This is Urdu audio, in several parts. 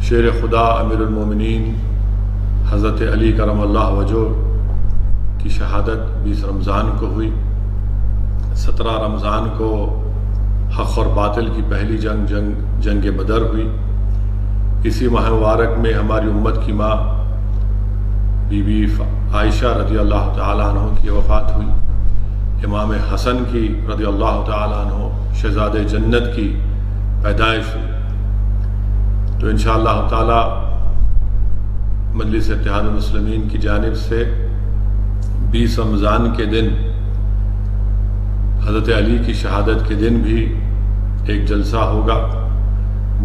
شیر خدا امیر المومنین حضرت علی کرم اللہ وجہ کی شہادت 20 رمضان کو ہوئی۔ 17 رمضان کو حق اور باطل کی پہلی جنگ بدر ہوئی۔ اسی ماہ مبارک میں ہماری امت کی ماں بی بی عائشہ رضی اللہ تعالیٰ عنہ کی وفات ہوئی۔ امام حسن کی رضی اللہ تعالیٰ عنہ شہزاد جنت کی پیدائش ہوئی۔ تو انشاءاللہ تعالیٰ مجلس اتحاد المسلمین کی جانب سے 20 رمضان کے دن حضرت علی کی شہادت کے دن بھی ایک جلسہ ہوگا،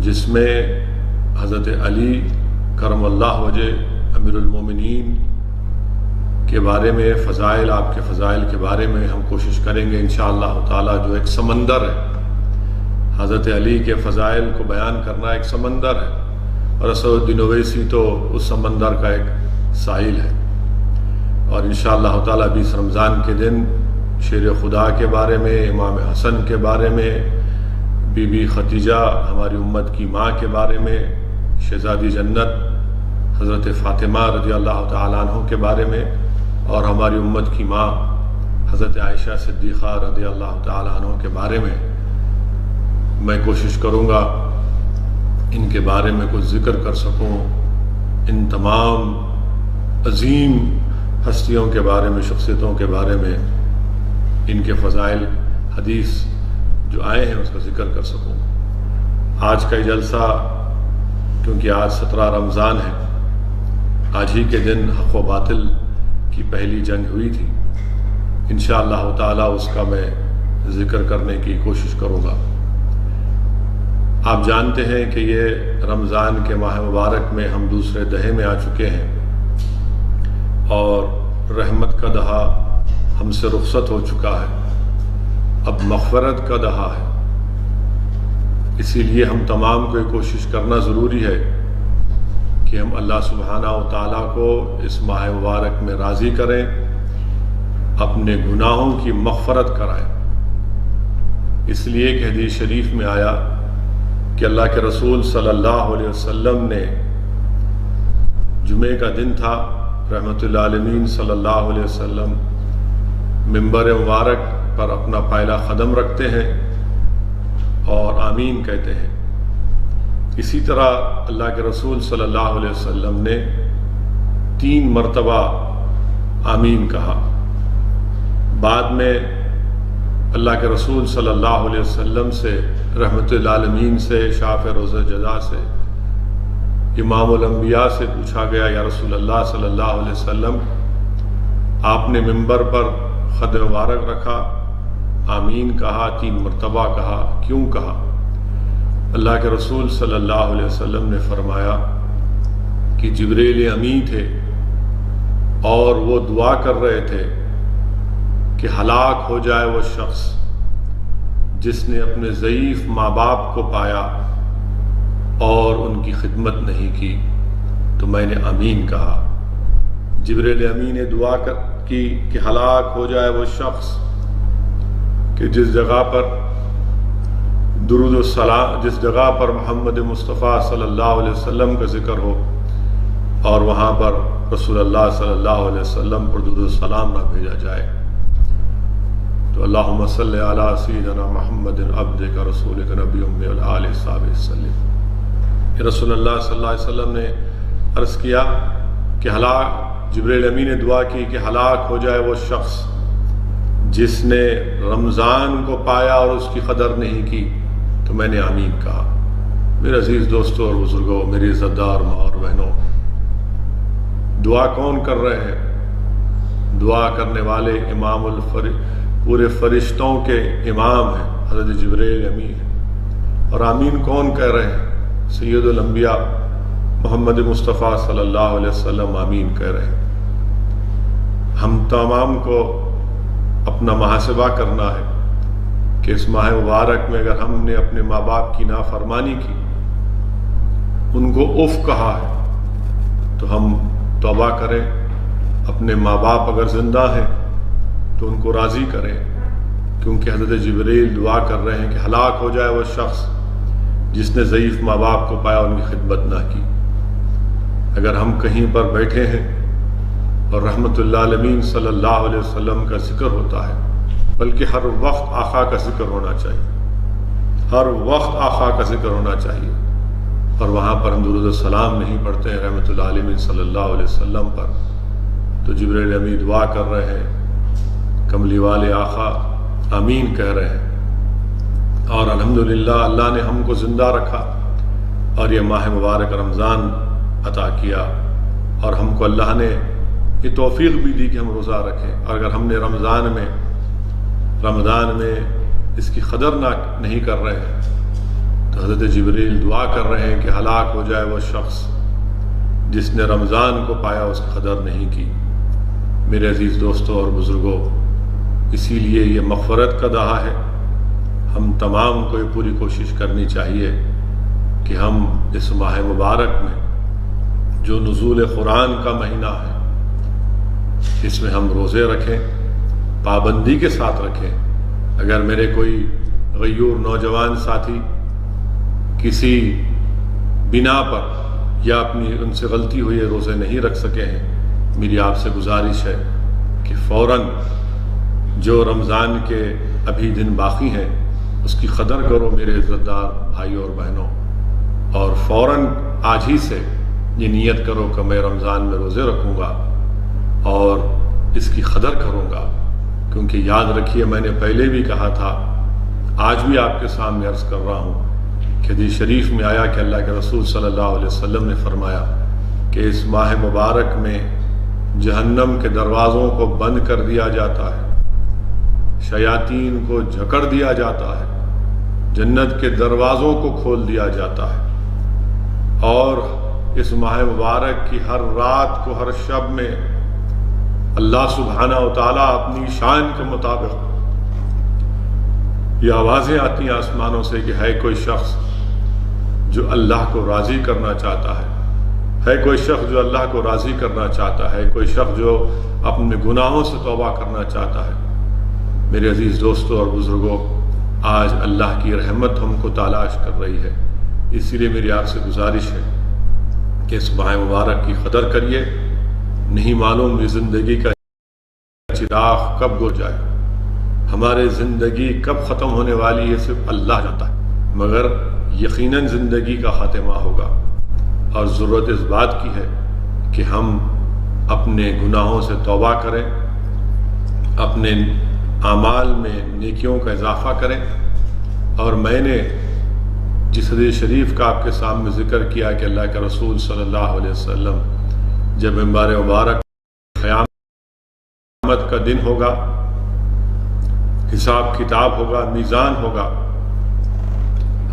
جس میں حضرت علی کرم اللہ وجہ امیر المومنین کے بارے میں فضائل، آپ کے فضائل کے بارے میں ہم کوشش کریں گے انشاءاللہ تعالیٰ۔ جو ایک سمندر ہے، حضرت علی کے فضائل کو بیان کرنا ایک سمندر ہے، اور اسد الدین اویسی تو اس سمندر کا ایک ساحل ہے۔ اور انشاءاللہ تعالیٰ 20 رمضان کے دن شیر خدا کے بارے میں، امام حسن کے بارے میں، بی بی ختیجہ ہماری امت کی ماں کے بارے میں، شہزادی جنت حضرت فاطمہ رضی اللہ تعالیٰ عنہ کے بارے میں، اور ہماری امت کی ماں حضرت عائشہ صدیقہ رضی اللہ تعالیٰ عنہ کے بارے میں کوشش کروں گا ان کے بارے میں کچھ ذکر کر سکوں، ان تمام عظیم ہستیوں کے بارے میں، شخصیتوں کے بارے میں، ان کے فضائل حدیث جو آئے ہیں اس کا ذکر کر سکوں۔ آج کا یہ جلسہ، کیونکہ آج 17 رمضان ہے، آج ہی کے دن حق و باطل کی پہلی جنگ ہوئی تھی، انشاءاللہ تعالیٰ اس کا میں ذکر کرنے کی کوشش کروں گا۔ آپ جانتے ہیں کہ یہ رمضان کے ماہ مبارک میں ہم دوسرے دہے میں آ چکے ہیں، اور رحمت کا دہا ہم سے رخصت ہو چکا ہے، اب مغفرت کا دہا ہے۔ اسی لیے ہم تمام کو یہ کوشش کرنا ضروری ہے کہ ہم اللہ سبحانہ و تعالیٰ کو اس ماہ مبارک میں راضی کریں، اپنے گناہوں کی مغفرت کرائیں۔ اس لیے کہ حدیث شریف میں آیا کہ اللہ کے رسول صلی اللہ علیہ وسلم نے، جمعے کا دن تھا، رحمت اللہ علیہ صلی اللہ علیہ وسلم منبر مبارک پر اپنا پائلا قدم رکھتے ہیں اور آمین کہتے ہیں۔ اسی طرح اللہ کے رسول صلی اللہ علیہ وسلم نے 3 مرتبہ آمین کہا۔ بعد میں اللہ کے رسول صلی اللہ علیہ وسلم سے، رحمت للعالمین سے، شاف روز جزا سے، امام الانبیاء سے پوچھا گیا، یا رسول اللہ صلی اللہ علیہ وسلم، آپ نے منبر پر خد مبارک رکھا، آمین کہا، 3 مرتبہ کہا، کیوں کہا؟ اللہ کے رسول صلی اللہ علیہ وسلم نے فرمایا کہ جبریل امی تھے، اور وہ دعا کر رہے تھے کہ ہلاک ہو جائے وہ شخص جس نے اپنے ضعیف ماں باپ کو پایا اور ان کی خدمت نہیں کی، تو میں نے آمین کہا۔ جبریل امی نے دعا کی کہ ہلاک ہو جائے وہ شخص کہ جس جگہ پر درود و سلام، جس جگہ پر محمد مصطفیٰ صلی اللہ علیہ وسلم کا ذکر ہو، اور وہاں پر رسول اللہ صلی اللہ علیہ وسلم پر درود و سلام نہ بھیجا جائے۔ تو اللہم صلی علی سیدنا محمد عبدک رسولک نبی امی والآلہ صحابہ وسلم۔ رسول اللہ صلی اللہ علیہ وسلم نے عرض کیا کہ جبریل امی نے دعا کی کہ ہلاک ہو جائے وہ شخص جس نے رمضان کو پایا اور اس کی قدر نہیں کی، تو میں نے آمین کہا۔ میرے عزیز دوستوں اور بزرگوں، میری عزت دار ماں اور بہنوں، دعا کون کر رہے ہیں؟ دعا کرنے والے امام پورے فرشتوں کے امام ہیں، حضرت جبریل امی ہیں۔ اور آمین کون کہہ رہے ہیں؟ سید الانبیاء محمد مصطفیٰ صلی اللہ علیہ وسلم آمین کہہ رہے ہیں۔ ہم تمام کو اپنا محاسبہ کرنا ہے کہ اس ماہ مبارک میں اگر ہم نے اپنے ماں باپ کی نافرمانی کی، ان کو اف کہا ہے، تو ہم توبہ کریں۔ اپنے ماں باپ اگر زندہ ہیں تو ان کو راضی کریں، کیونکہ حضرت جبریل دعا کر رہے ہیں کہ ہلاک ہو جائے وہ شخص جس نے ضعیف ماں باپ کو پایا ان کی خدمت نہ کی۔ اگر ہم کہیں پر بیٹھے ہیں اور رحمت اللہ علیہ صلی اللہ علیہ وسلم کا ذکر ہوتا ہے، بلکہ ہر وقت آقا کا ذکر ہونا چاہیے، ہر وقت آقا کا ذکر ہونا چاہیے، اور وہاں پر ہم درود السلام نہیں پڑھتے ہیں رحمت اللہ علیہ صلی اللہ علیہ وسلم پر، تو جبریل امین دعا کر رہے ہیں، کملی والے آقا آمین کہہ رہے ہیں۔ اور الحمدللہ اللہ نے ہم کو زندہ رکھا اور یہ ماہ مبارک رمضان عطا کیا، اور ہم کو اللہ نے یہ توفیق بھی دی کہ ہم روزہ رکھیں۔ اور اگر ہم نے رمضان میں اس کی قدر نہیں کر رہے ہیں تو حضرت جبریل دعا کر رہے ہیں کہ ہلاک ہو جائے وہ شخص جس نے رمضان کو پایا، اس کی قدر نہیں کی۔ میرے عزیز دوستوں اور بزرگوں، اسی لیے یہ مغفرت کا دہا ہے۔ ہم تمام کو یہ پوری کوشش کرنی چاہیے کہ ہم اس ماہ مبارک میں جو نزول قرآن کا مہینہ ہے، اس میں ہم روزے رکھیں، پابندی کے ساتھ رکھیں۔ اگر میرے کوئی غیور نوجوان ساتھی کسی بنا پر یا اپنی ان سے غلطی ہوئی ہے روزے نہیں رکھ سکے ہیں، میری آپ سے گزارش ہے کہ فوراً جو رمضان کے ابھی دن باقی ہیں اس کی قدر کرو میرے عزت دار بھائیوں اور بہنوں، اور فوراً آج ہی سے یہ نیت کرو کہ میں رمضان میں روزے رکھوں گا اور اس کی قدر کروں گا، کیونکہ یاد رکھیے میں نے پہلے بھی کہا تھا، آج بھی آپ کے سامنے عرض کر رہا ہوں کہ حدیث شریف میں آیا کہ اللہ کے رسول صلی اللہ علیہ وسلم نے فرمایا کہ اس ماہ مبارک میں جہنم کے دروازوں کو بند کر دیا جاتا ہے، شیاطین کو جھکڑ دیا جاتا ہے، جنت کے دروازوں کو کھول دیا جاتا ہے، اور اس ماہ مبارک کی ہر رات کو، ہر شب میں اللہ سبحانہ و تعالیٰ اپنی شان کے مطابق یہ آوازیں آتی ہیں آسمانوں سے کہ ہے کوئی شخص جو اللہ کو راضی کرنا چاہتا ہے کوئی شخص جو اللہ کو راضی کرنا چاہتا ہے، کوئی شخص جو اپنے گناہوں سے توبہ کرنا چاہتا ہے۔ میرے عزیز دوستوں اور بزرگوں، آج اللہ کی رحمت ہم کو تلاش کر رہی ہے، اسی لیے میری آپ سے گزارش ہے کہ اس ماہ مبارک کی قدر کریے۔ نہیں معلوم یہ زندگی کا چراغ کب گو جائے، ہمارے زندگی کب ختم ہونے والی ہے صرف اللہ جانتا ہے، مگر یقیناً زندگی کا خاتمہ ہوگا، اور ضرورت اس بات کی ہے کہ ہم اپنے گناہوں سے توبہ کریں، اپنے اعمال میں نیکیوں کا اضافہ کریں۔ اور میں نے جس حدیث شریف کا آپ کے سامنے ذکر کیا کہ اللہ کے رسول صلی اللہ علیہ وسلم جب منبر مبارک قیامت کا دن ہوگا، حساب کتاب ہوگا، میزان ہوگا،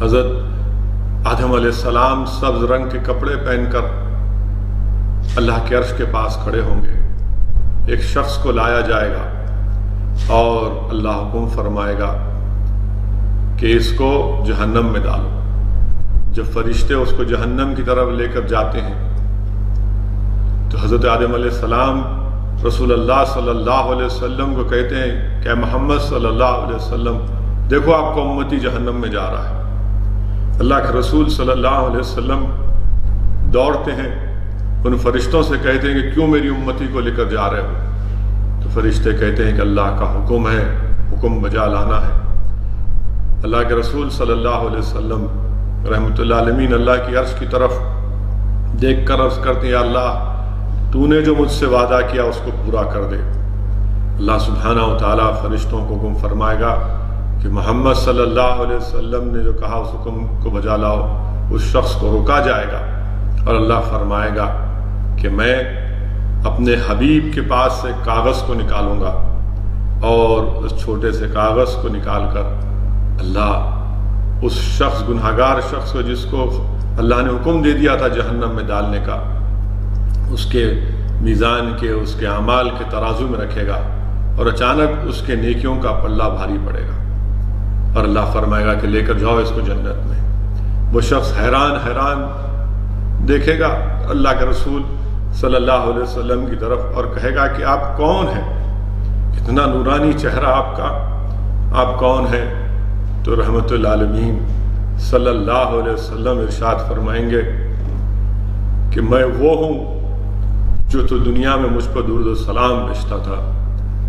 حضرت آدم علیہ السلام سبز رنگ کے کپڑے پہن کر اللہ کے عرش کے پاس کھڑے ہوں گے، ایک شخص کو لایا جائے گا اور اللہ حکم فرمائے گا کہ اس کو جہنم میں ڈالو۔ جب فرشتے اس کو جہنم کی طرف لے کر جاتے ہیں تو حضرت آدم علیہ السلام رسول اللہ صلی اللہ علیہ وسلم کو کہتے ہیں کہ محمد صلی اللہ علیہ وسلم دیکھو آپ کو امتی جہنم میں جا رہا ہے۔ اللہ کے رسول صلی اللہ علیہ وسلم دوڑتے ہیں، ان فرشتوں سے کہتے ہیں کہ کیوں میری امتی کو لے کر جا رہے ہو؟ تو فرشتے کہتے ہیں کہ اللہ کا حکم ہے، حکم بجا لانا ہے۔ اللہ کے رسول صلی اللہ علیہ وسلم رحمت اللہ علیہ اللہ کی عرش کی طرف دیکھ کر عرض کرتے ہیں، یا اللہ تو نے جو مجھ سے وعدہ کیا اس کو پورا کر دے۔ اللہ سبحانہ و تعالیٰ فرشتوں کو حکم فرمائے گا کہ محمد صلی اللہ علیہ وسلم نے جو کہا اس حکم کو بجا لاؤ۔ اس شخص کو روکا جائے گا اور اللہ فرمائے گا کہ میں اپنے حبیب کے پاس سے کاغذ کو نکالوں گا، اور اس چھوٹے سے کاغذ کو نکال کر اللہ اس شخص، گنہگار شخص کو جس کو اللہ نے حکم دے دیا تھا جہنم میں ڈالنے کا، اس کے میزان کے، اس کے اعمال کے ترازو میں رکھے گا، اور اچانک اس کے نیکیوں کا پلہ بھاری پڑے گا، اور اللہ فرمائے گا کہ لے کر جاؤ اس کو جنت میں۔ وہ شخص حیران دیکھے گا اللہ کے رسول صلی اللہ علیہ وسلم کی طرف اور کہے گا کہ آپ کون ہیں؟ اتنا نورانی چہرہ آپ کا، آپ کون ہیں؟ تو رحمت اللہ علیہ صلی اللہ علیہ وسلم ارشاد فرمائیں گے کہ میں وہ ہوں جو تو دنیا میں مجھ پر درود السلام بھیجتا تھا،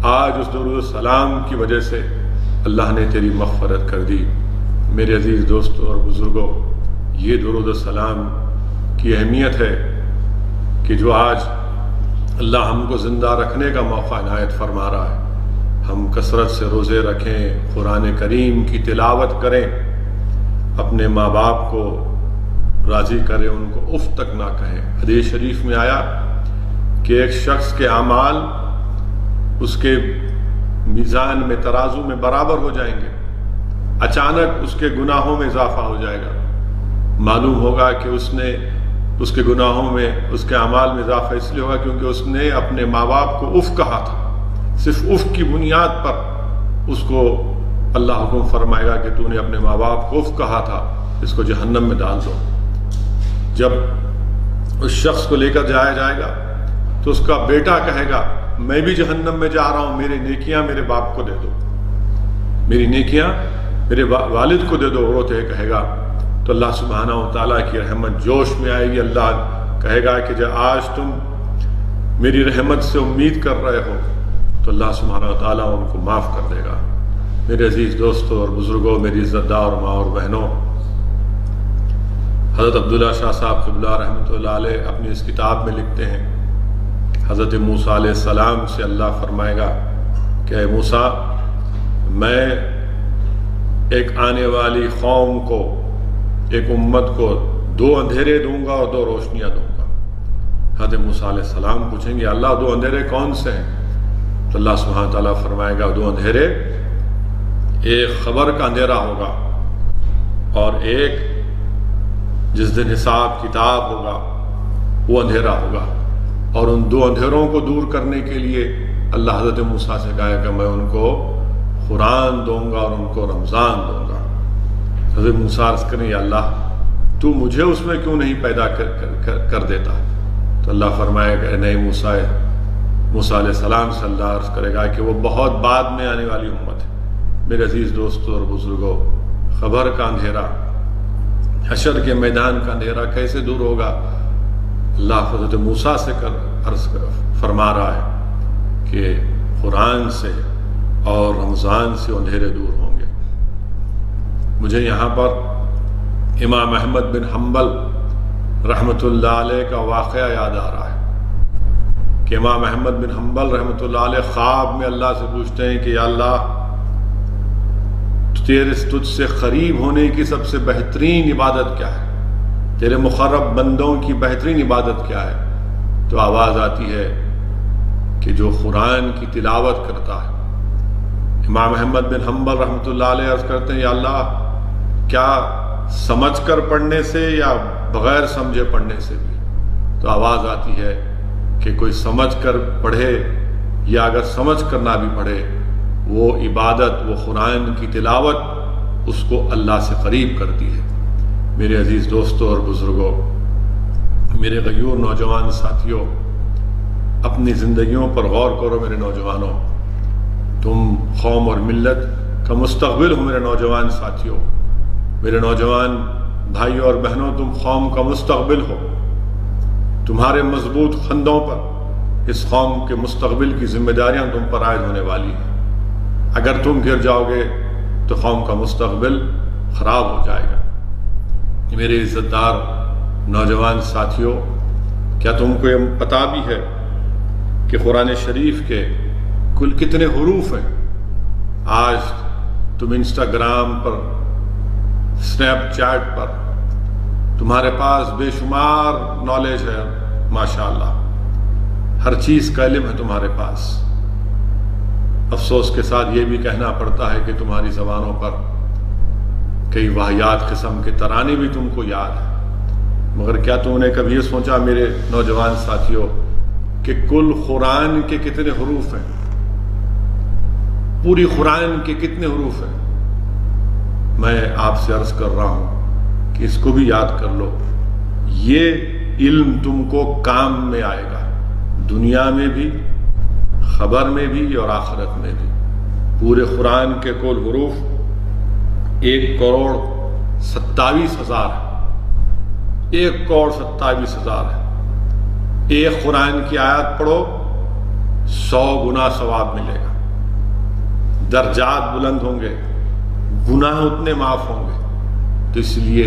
آج اس درود السلام کی وجہ سے اللہ نے تیری مغفرت کر دی۔ میرے عزیز دوستوں اور بزرگوں، یہ درود السلام کی اہمیت ہے کہ جو آج اللہ ہم کو زندہ رکھنے کا موقع عنایت فرما رہا ہے۔ ہم کثرت سے روزے رکھیں، قرآن کریم کی تلاوت کریں، اپنے ماں باپ کو راضی کریں، ان کو اف تک نہ کہیں۔ حدیث شریف میں آیا کہ ایک شخص کے اعمال اس کے میزان میں، ترازو میں برابر ہو جائیں گے، اچانک اس کے گناہوں میں اضافہ ہو جائے گا۔ معلوم ہوگا کہ اس کے گناہوں میں، اس کے اعمال میں اضافہ اس لیے ہوگا کیونکہ اس نے اپنے ماں باپ کو اف کہا تھا۔ صرف اف کی بنیاد پر اس کو اللہ حکم فرمائے گا کہ تو نے اپنے ماں باپ کو اف کہا تھا، اس کو جہنم میں ڈال دو۔ جب اس شخص کو لے کر جایا جائے گا تو اس کا بیٹا کہے گا میں بھی جہنم میں جا رہا ہوں، میری نیکیاں میرے باپ کو دے دو، میری نیکیاں میرے والد کو دے دو، روتے کہے گا۔ تو اللہ سبحانہ و تعالیٰ کی رحمت جوش میں آئے گی۔ اللہ کہے گا کہ جب آج تم میری رحمت سے امید کر رہے ہو تو اللہ سبحانہ و تعالیٰ ان کو معاف کر دے گا۔ میرے عزیز دوستوں اور بزرگوں، میری عزت دار ماں اور بہنوں، حضرت عبداللہ شاہ صاحب قبلہ رحمۃ اللہ علیہ اپنی اس کتاب میں لکھتے ہیں، حضرت موسیٰ علیہ السلام سے اللہ فرمائے گا کہ اے موسیٰ، میں ایک آنے والی قوم کو، ایک امت کو 2 اندھیرے دوں گا اور 2 روشنیاں دوں گا۔ حضرت موسیٰ علیہ السلام پوچھیں گے اللہ 2 اندھیرے کون سے ہیں؟ تو اللہ سبحانہ تعالیٰ فرمائے گا 2 اندھیرے، ایک خبر کا اندھیرا ہوگا اور ایک جس دن حساب کتاب ہوگا وہ اندھیرا ہوگا۔ اور ان 2 اندھیروں کو دور کرنے کے لیے اللہ حضرت موسیٰ سے کہا کہ میں ان کو قرآن دوں گا اور ان کو رمضان دوں گا۔ حضرت موسیٰ عرض کریں یا اللہ تو مجھے اس میں کیوں نہیں پیدا کر دیتا؟ تو اللہ فرمائے کہ نہیں موسیٰ علیہ السلام سے اللہ عرض کرے گا کہ وہ بہت بعد میں آنے والی امت ہے۔ میرے عزیز دوستوں اور بزرگوں، خبر کا اندھیرا، حشر کے میدان کا اندھیرا کیسے دور ہوگا؟ اللہ حضرت موسیٰ سے عرض فرما رہا ہے کہ قرآن سے اور رمضان سے اندھیرے دور ہوں گے۔ مجھے یہاں پر امام احمد بن حنبل رحمۃ اللہ علیہ کا واقعہ یاد آ رہا ہے کہ امام احمد بن حنبل رحمۃ اللہ علیہ خواب میں اللہ سے پوچھتے ہیں کہ یا اللہ تجھ سے قریب ہونے کی سب سے بہترین عبادت کیا ہے؟ تیرے مقرب بندوں کی بہترین عبادت کیا ہے؟ تو آواز آتی ہے کہ جو قرآن کی تلاوت کرتا ہے۔ امام احمد بن حنبل رحمۃ اللہ علیہ عرض کرتے ہیں یا اللہ کیا سمجھ کر پڑھنے سے یا بغیر سمجھے پڑھنے سے بھی؟ تو آواز آتی ہے کہ کوئی سمجھ کر پڑھے یا اگر سمجھ کر نہ بھی پڑھے، وہ عبادت، وہ قرآن کی تلاوت اس کو اللہ سے قریب کرتی ہے۔ میرے عزیز دوستوں اور بزرگوں، میرے غیور نوجوان ساتھیوں، اپنی زندگیوں پر غور کرو میرے نوجوانوں۔ تم قوم اور ملت کا مستقبل ہو میرے نوجوان ساتھیوں، میرے نوجوان بھائیوں اور بہنوں، تم قوم کا مستقبل ہو۔ تمہارے مضبوط خندوں پر اس قوم کے مستقبل کی ذمہ داریاں تم پر عائد ہونے والی ہیں۔ اگر تم گر جاؤ گے تو قوم کا مستقبل خراب ہو جائے گا۔ میرے عزت دار نوجوان ساتھیوں، کیا تم کو یہ پتہ بھی ہے کہ قرآن شریف کے کل کتنے حروف ہیں؟ آج تم انسٹاگرام پر، سنیپ چیٹ پر تمہارے پاس بے شمار نالج ہے، ماشاءاللہ، ہر چیز کا علم ہے تمہارے پاس۔ افسوس کے ساتھ یہ بھی کہنا پڑتا ہے کہ تمہاری زبانوں پر کئی واہیات قسم کے ترانے بھی تم کو یاد ہیں، مگر کیا تم نے کبھی یہ سوچا میرے نوجوان ساتھیوں کہ کل قرآن کے کتنے حروف ہیں؟ پوری قرآن کے کتنے حروف ہیں؟ میں آپ سے عرض کر رہا ہوں کہ اس کو بھی یاد کر لو۔ یہ علم تم کو کام میں آئے گا، دنیا میں بھی، خبر میں بھی اور آخرت میں بھی۔ پورے قرآن کے کل حروف 1 کروڑ 27,000 ہے، 1,27,000 ہے۔ ایک قرآن کی آیت پڑھو 100 گنا ثواب ملے گا، درجات بلند ہوں گے، گناہ اتنے معاف ہوں گے۔ تو اس لیے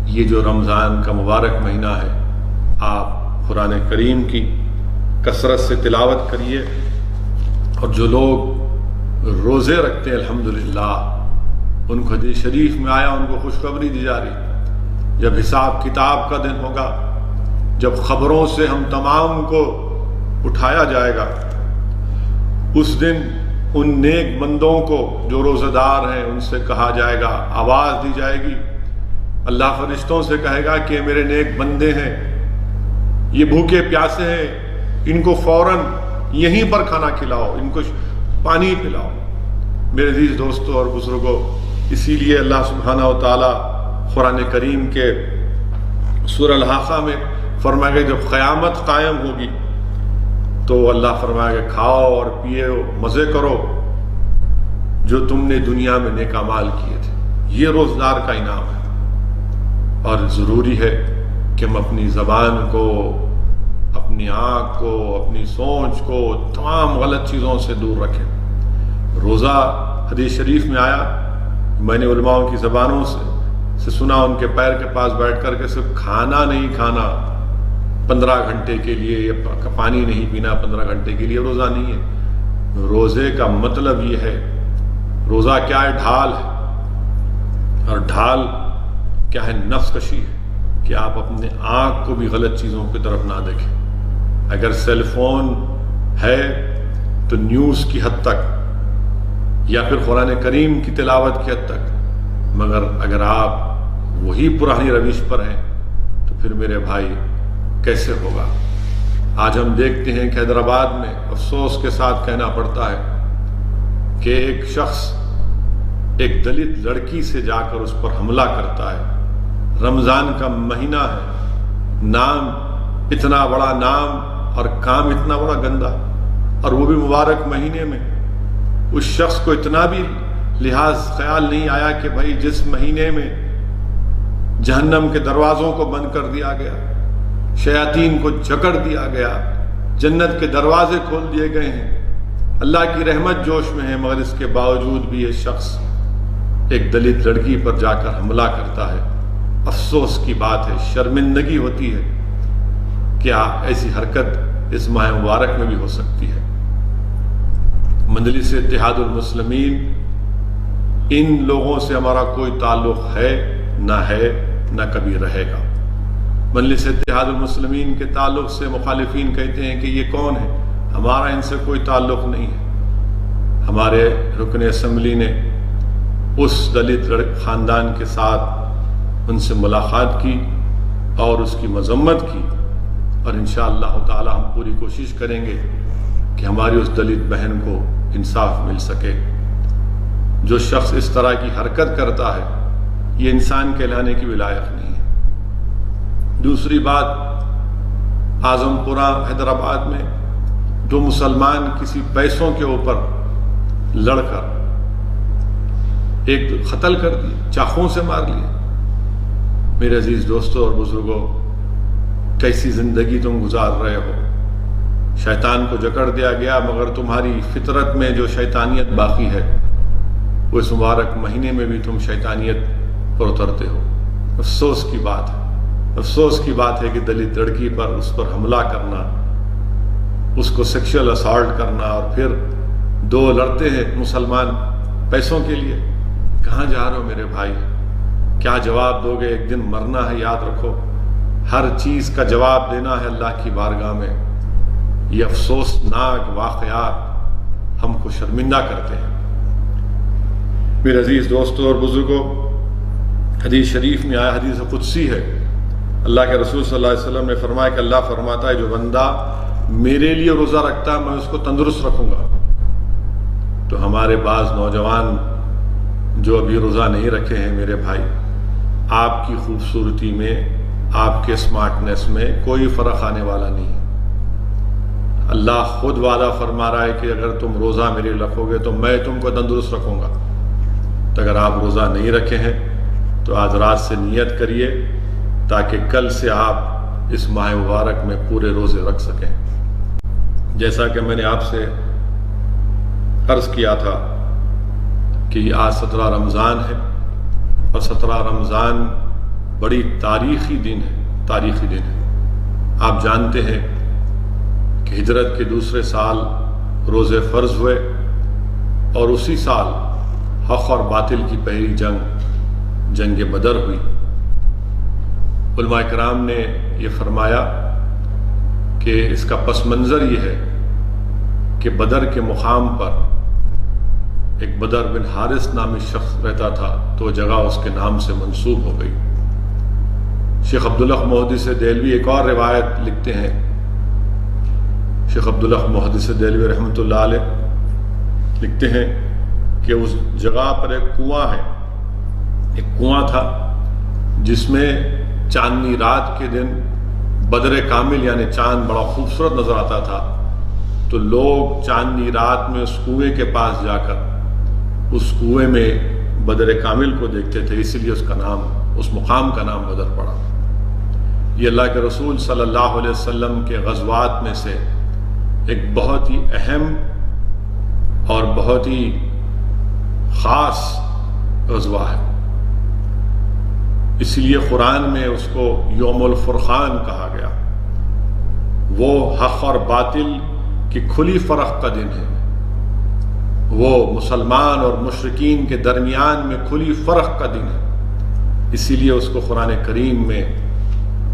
یہ جو رمضان کا مبارک مہینہ ہے، آپ قرآن کریم کی کثرت سے تلاوت کریے، اور جو لوگ روزے رکھتے ہیں الحمدللہ ان کو حدیث شریف میں آیا، ان کو خوشخبری دی جا رہی، جب حساب کتاب کا دن ہوگا، جب خبروں سے ہم تمام کو اٹھایا جائے گا، اس دن ان نیک بندوں کو جو روزہ دار ہیں ان سے کہا جائے گا، آواز دی جائے گی، اللہ فرشتوں سے کہے گا کہ میرے نیک بندے ہیں، یہ بھوکے پیاسے ہیں، ان کو فوراً یہیں پر کھانا کھلاؤ، ان کو پانی پلاؤ۔ میرے عزیز دوستوں اور بزرگوں، اسی لیے اللہ سبحانہ و تعالیٰ قرآن کریم کے سورہ الحاقہ میں فرمائے گا جب قیامت قائم ہوگی تو اللہ فرمائے گا کھاؤ اور پیے مزے کرو جو تم نے دنیا میں نیک اعمال کیے تھے۔ یہ روزدار کا انعام ہے، اور ضروری ہے کہ ہم اپنی زبان کو، اپنی آنکھ کو، اپنی سوچ کو تمام غلط چیزوں سے دور رکھیں۔ روزہ حدیث شریف میں آیا، میں نے علماء کی زبانوں سے سنا، ان کے پیر کے پاس بیٹھ کر کے صرف کھانا نہیں کھانا 15 گھنٹے کے لیے، یا پانی نہیں پینا 15 گھنٹے کے لیے روزہ نہیں ہے۔ روزے کا مطلب یہ ہے، روزہ کیا ہے؟ ڈھال ہے، اور ڈھال کیا ہے؟ نفس کشی ہے، کہ آپ اپنے آنکھ کو بھی غلط چیزوں کی طرف نہ دیکھیں۔ اگر سیل فون ہے تو نیوز کی حد تک، یا پھر قرآن کریم کی تلاوت کی حد تک، مگر اگر آپ وہی پرانی روش پر ہیں تو پھر میرے بھائی کیسے ہوگا؟ آج ہم دیکھتے ہیں کہ حیدرآباد میں افسوس کے ساتھ کہنا پڑتا ہے کہ ایک شخص ایک دلت لڑکی سے جا کر اس پر حملہ کرتا ہے۔ رمضان کا مہینہ ہے، نام اتنا بڑا نام اور کام اتنا بڑا گندا، اور وہ بھی مبارک مہینے میں۔ اس شخص کو اتنا بھی لحاظ خیال نہیں آیا کہ بھائی جس مہینے میں جہنم کے دروازوں کو بند کر دیا گیا، شیاطین کو جکڑ دیا گیا، جنت کے دروازے کھول دیے گئے ہیں، اللہ کی رحمت جوش میں ہے، مگر اس کے باوجود بھی یہ شخص ایک دلت لڑکی پر جا کر حملہ کرتا ہے۔ افسوس کی بات ہے، شرمندگی ہوتی ہے، کیا ایسی حرکت اس ماہ مبارک میں بھی ہو سکتی ہے؟ مجلس اتحاد المسلمین، ان لوگوں سے ہمارا کوئی تعلق ہے، نہ کبھی رہے گا۔ مجلس اتحاد المسلمین کے تعلق سے مخالفین کہتے ہیں کہ یہ کون ہے؟ ہمارا ان سے کوئی تعلق نہیں ہے۔ ہمارے رکن اسمبلی نے اس دلت خاندان کے ساتھ ان سے ملاقات کی اور اس کی مذمت کی، اور انشاءاللہ تعالی ہم پوری کوشش کریں گے کہ ہماری اس دلت بہن کو انصاف مل سکے۔ جو شخص اس طرح کی حرکت کرتا ہے یہ انسان کہلانے کی بھی لائق نہیں ہے۔ دوسری بات، اعظم پورہ حیدرآباد میں جو مسلمان کسی پیسوں کے اوپر لڑ کر ایک قتل کر دیے، چاقوں سے مار لیے۔ میرے عزیز دوستوں اور بزرگوں، کیسی زندگی تم گزار رہے ہو؟ شیطان کو جکڑ دیا گیا، مگر تمہاری فطرت میں جو شیطانیت باقی ہے وہ اس مبارک مہینے میں بھی تم شیطانیت پر اترتے ہو۔ افسوس کی بات ہے، افسوس کی بات ہے کہ دلت لڑکی پر اس پر حملہ کرنا، اس کو سیکشل اسالٹ کرنا، اور پھر دو لڑتے ہیں مسلمان پیسوں کے لیے۔ کہاں جا رہے ہو میرے بھائی؟ کیا جواب دو گے؟ ایک دن مرنا ہے، یاد رکھو۔ ہر چیز کا جواب دینا ہے اللہ کی بارگاہ میں۔ یہ افسوسناک واقعات ہم کو شرمندہ کرتے ہیں۔ میرے عزیز دوستوں اور بزرگوں، حدیث شریف میں آیا، حدیث قدسی ہے، اللہ کے رسول صلی اللہ علیہ وسلم نے فرمایا کہ اللہ فرماتا ہے جو بندہ میرے لیے روزہ رکھتا ہے میں اس کو تندرست رکھوں گا۔ تو ہمارے بعض نوجوان جو ابھی روزہ نہیں رکھے ہیں، میرے بھائی، آپ کی خوبصورتی میں، آپ کے اسمارٹنیس میں کوئی فرق آنے والا نہیں ہے۔ اللہ خود وعدہ فرما رہا ہے کہ اگر تم روزہ میرے لیے رکھو گے تو میں تم کو تندرست رکھوں گا۔ تو اگر آپ روزہ نہیں رکھے ہیں تو تو آج رات سے نیت کریے تاکہ کل سے آپ اس ماہ مبارک میں پورے روزے رکھ سکیں۔ جیسا کہ میں نے آپ سے عرض کیا تھا کہ آج 17 رمضان ہے، اور 17 رمضان بڑی تاریخی دن ہے۔ آپ جانتے ہیں کہ ہجرت کے دوسرے سال روزے فرض ہوئے، اور اسی سال حق اور باطل کی پہلی جنگ بدر ہوئی۔ علماء کرام نے یہ فرمایا کہ اس کا پس منظر یہ ہے کہ بدر کے مقام پر ایک بدر بن حارث نامی شخص رہتا تھا، تو وہ جگہ اس کے نام سے منسوب ہو گئی۔ شیخ عبدالحق محدث دہلوی ایک اور روایت لکھتے ہیں، شیخ عبدالحق محدث دہلوی رحمۃ اللہ علیہ لکھتے ہیں کہ اس جگہ پر ایک کنواں تھا جس میں چاندنی رات کے دن بدر کامل یعنی چاند بڑا خوبصورت نظر آتا تھا، تو لوگ چاندنی رات میں اس کنویں کے پاس جا کر اس کنویں میں بدر کامل کو دیکھتے تھے، اسی لیے اس مقام کا نام بدر پڑا۔ یہ اللہ کے رسول صلی اللہ علیہ وسلم کے غزوات میں سے ایک بہت ہی اہم اور بہت ہی خاص غزوہ ہے، اس لیے قرآن میں اس کو یوم الفرقان کہا گیا۔ وہ حق اور باطل کی کھلی فرق کا دن ہے، وہ مسلمان اور مشرکین کے درمیان میں کھلی فرق کا دن ہے، اسی لیے اس کو قرآن کریم میں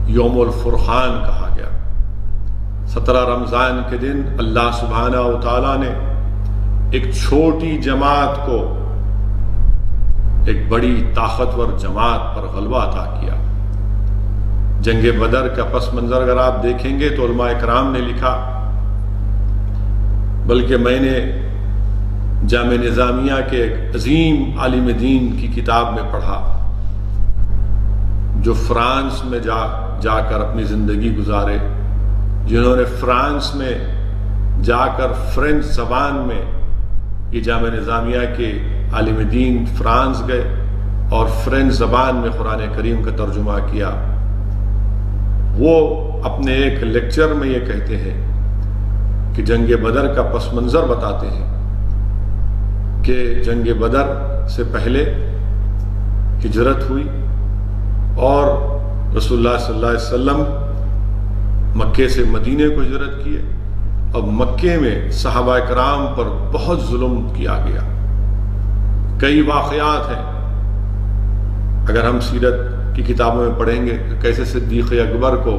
یوم الفرقان کہا گیا۔ 17 رمضان کے دن اللہ سبحانہ و تعالیٰ نے ایک چھوٹی جماعت کو ایک بڑی طاقتور جماعت پر غلبہ عطا کیا۔ جنگ بدر کا پس منظر اگر آپ دیکھیں گے تو علماء کرام نے لکھا، بلکہ میں نے جامع نظامیہ کے ایک عظیم عالم دین کی کتاب میں پڑھا جو فرانس میں جا کر اپنی زندگی گزارے، جنہوں نے فرانس میں جا کر فرینچ زبان میں، یہ جامع نظامیہ کے عالم دین فرانس گئے اور فرینچ زبان میں قرآن کریم کا ترجمہ کیا۔ وہ اپنے ایک لیکچر میں یہ کہتے ہیں کہ جنگ بدر کا پس منظر بتاتے ہیں کہ جنگ بدر سے پہلے ہجرت ہوئی اور رسول اللہ صلی اللہ علیہ وسلم مکے سے مدینے کو ہجرت کیے، اور مکے میں صحابہ کرام پر بہت ظلم کیا گیا۔ کئی واقعات ہیں، اگر ہم سیرت کی کتابوں میں پڑھیں گے کہ کیسے صدیق اکبر کو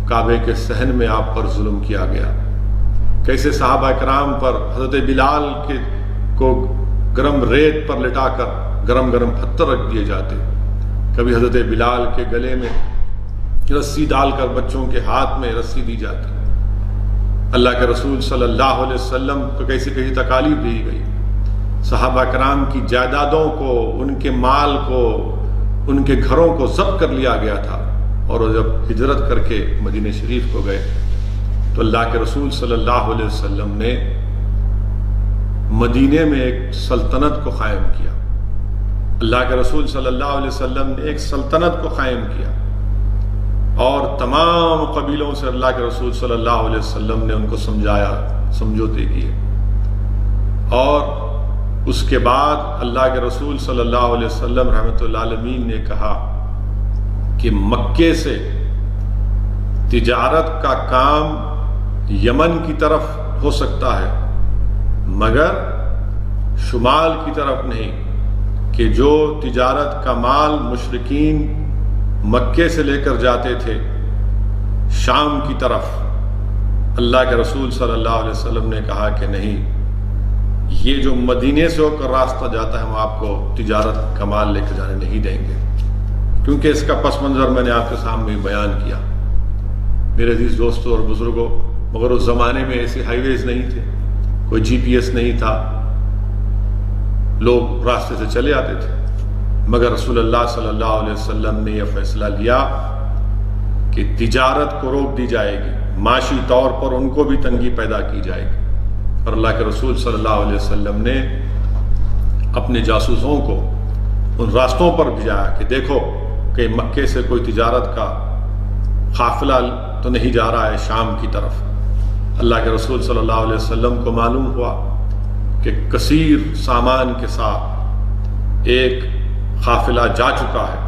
کعبے کے صحن میں آپ پر ظلم کیا گیا، کیسے صحابہ کرام پر حضرت بلال کو گرم ریت پر لٹا کر گرم پتھر رکھ دیے جاتے، کبھی حضرت بلال کے گلے میں رسی ڈال کر بچوں کے ہاتھ میں رسی دی جاتی، اللہ کے رسول صلی اللہ علیہ وسلم کو کیسی تکالیف دی گئی، صحابہ کرام کی جائیدادوں کو، ان کے مال کو، ان کے گھروں کو ضبط کر لیا گیا تھا، اور وہ جب ہجرت کر کے مدینہ شریف کو گئے تو اللہ کے رسول صلی اللہ علیہ وسلم نے مدینے میں ایک سلطنت کو قائم کیا۔ اللہ کے رسول صلی اللہ علیہ وسلم نے ایک سلطنت کو قائم کیا، اور تمام قبیلوں سے اللہ کے رسول صلی اللہ علیہ وسلم نے ان کو سمجھایا، سمجھوتے کیے، اور اس کے بعد اللہ کے رسول صلی اللہ علیہ وسلم رحمۃ اللہ علیہ نے کہا کہ مکے سے تجارت کا کام یمن کی طرف ہو سکتا ہے مگر شمال کی طرف نہیں، کہ جو تجارت کا مال مشرکین مکے سے لے کر جاتے تھے شام کی طرف، اللہ کے رسول صلی اللہ علیہ وسلم نے کہا کہ نہیں، یہ جو مدینے سے ہو کر راستہ جاتا ہے ہم آپ کو تجارت کا مال لے کر جانے نہیں دیں گے، کیونکہ اس کا پس منظر میں نے آپ کے سامنے بیان کیا۔ میرے عزیز دوستوں اور بزرگوں، مگر اس زمانے میں ایسے ہائی ویز نہیں تھے، کوئی جی پی ایس نہیں تھا، لوگ راستے سے چلے آتے تھے، مگر رسول اللہ صلی اللہ علیہ وسلم نے یہ فیصلہ لیا کہ تجارت کو روک دی جائے گی، معاشی طور پر ان کو بھی تنگی پیدا کی جائے گی، اور اللہ کے رسول صلی اللہ علیہ وسلم نے اپنے جاسوسوں کو ان راستوں پر بھیجایا کہ دیکھو کہ مکے سے کوئی تجارت کا قافلہ تو نہیں جا رہا ہے شام کی طرف۔ اللہ کے رسول صلی اللہ علیہ وسلم کو معلوم ہوا کہ کثیر سامان کے ساتھ ایک قافلہ جا چکا ہے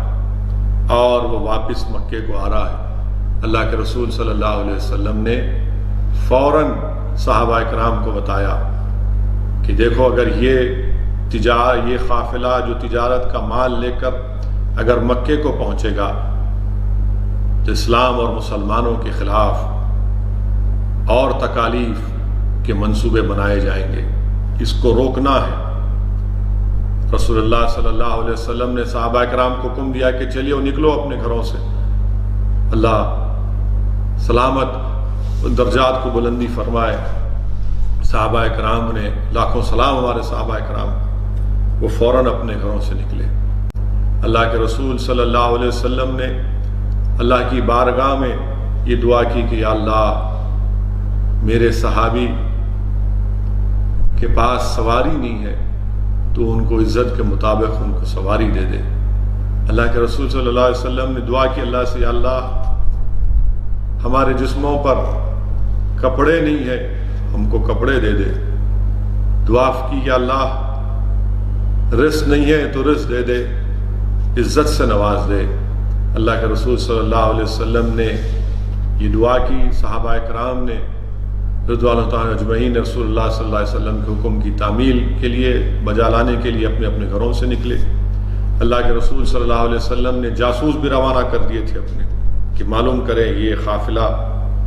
اور وہ واپس مکے کو آ رہا ہے۔ اللہ کے رسول صلی اللہ علیہ وسلم نے فوراً صحابہ کرام کو بتایا کہ دیکھو اگر یہ قافلہ جو تجارت کا مال لے کر اگر مکے کو پہنچے گا تو اسلام اور مسلمانوں کے خلاف اور تکالیف کے منصوبے بنائے جائیں گے، اس کو روکنا ہے۔ رسول اللہ صلی اللہ علیہ وسلم نے صحابہ کرام کو حکم دیا کہ چلیے نکلو اپنے گھروں سے، اللہ سلامت درجات کو بلندی فرمائے۔ صحابہ کرام نے لاکھوں سلام ہمارے صحابہ کرام، وہ فوراً اپنے گھروں سے نکلے۔ اللہ کے رسول صلی اللہ علیہ وسلم نے اللہ کی بارگاہ میں یہ دعا کی کہ یا اللہ میرے صحابی کے پاس سواری نہیں ہے تو ان کو عزت کے مطابق ان کو سواری دے دے۔ اللہ کے رسول صلی اللہ علیہ وسلم نے دعا کی اللہ سے، یا اللہ ہمارے جسموں پر کپڑے نہیں ہے، ہم کو کپڑے دے دے۔ دعا کی کہ اللہ رزق نہیں ہے تو رزق دے دے، عزت سے نواز دے۔ اللہ کے رسول صلی اللہ علیہ وسلم نے یہ دعا کی، صحابہ کرام نے رضوان اللہ تعالیٰ اجمعین رسول اللہ صلی اللہ علیہ وسلم کے حکم کی تعمیل کے لیے بجا لانے کے لیے اپنے اپنے گھروں سے نکلے۔ اللہ کے رسول صلی اللہ علیہ وسلم نے جاسوس بھی روانہ کر دیے تھے اپنے کہ معلوم کریں یہ قافلہ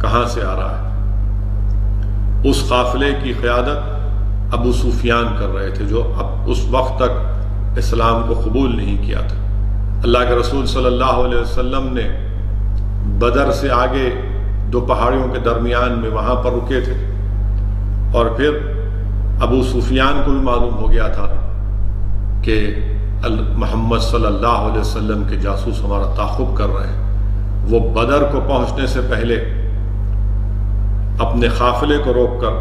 کہاں سے آ رہا ہے۔ اس قافلے کی قیادت ابو سفیان کر رہے تھے جو اب اس وقت تک اسلام کو قبول نہیں کیا تھا۔ اللہ کے رسول صلی اللہ علیہ وسلم نے بدر سے آگے دو پہاڑیوں کے درمیان میں وہاں پر رکے تھے، اور پھر ابو سفیان کو بھی معلوم ہو گیا تھا کہ محمد صلی اللہ علیہ وسلم کے جاسوس ہمارا تعاقب کر رہے ہیں۔ وہ بدر کو پہنچنے سے پہلے اپنے قافلے کو روک کر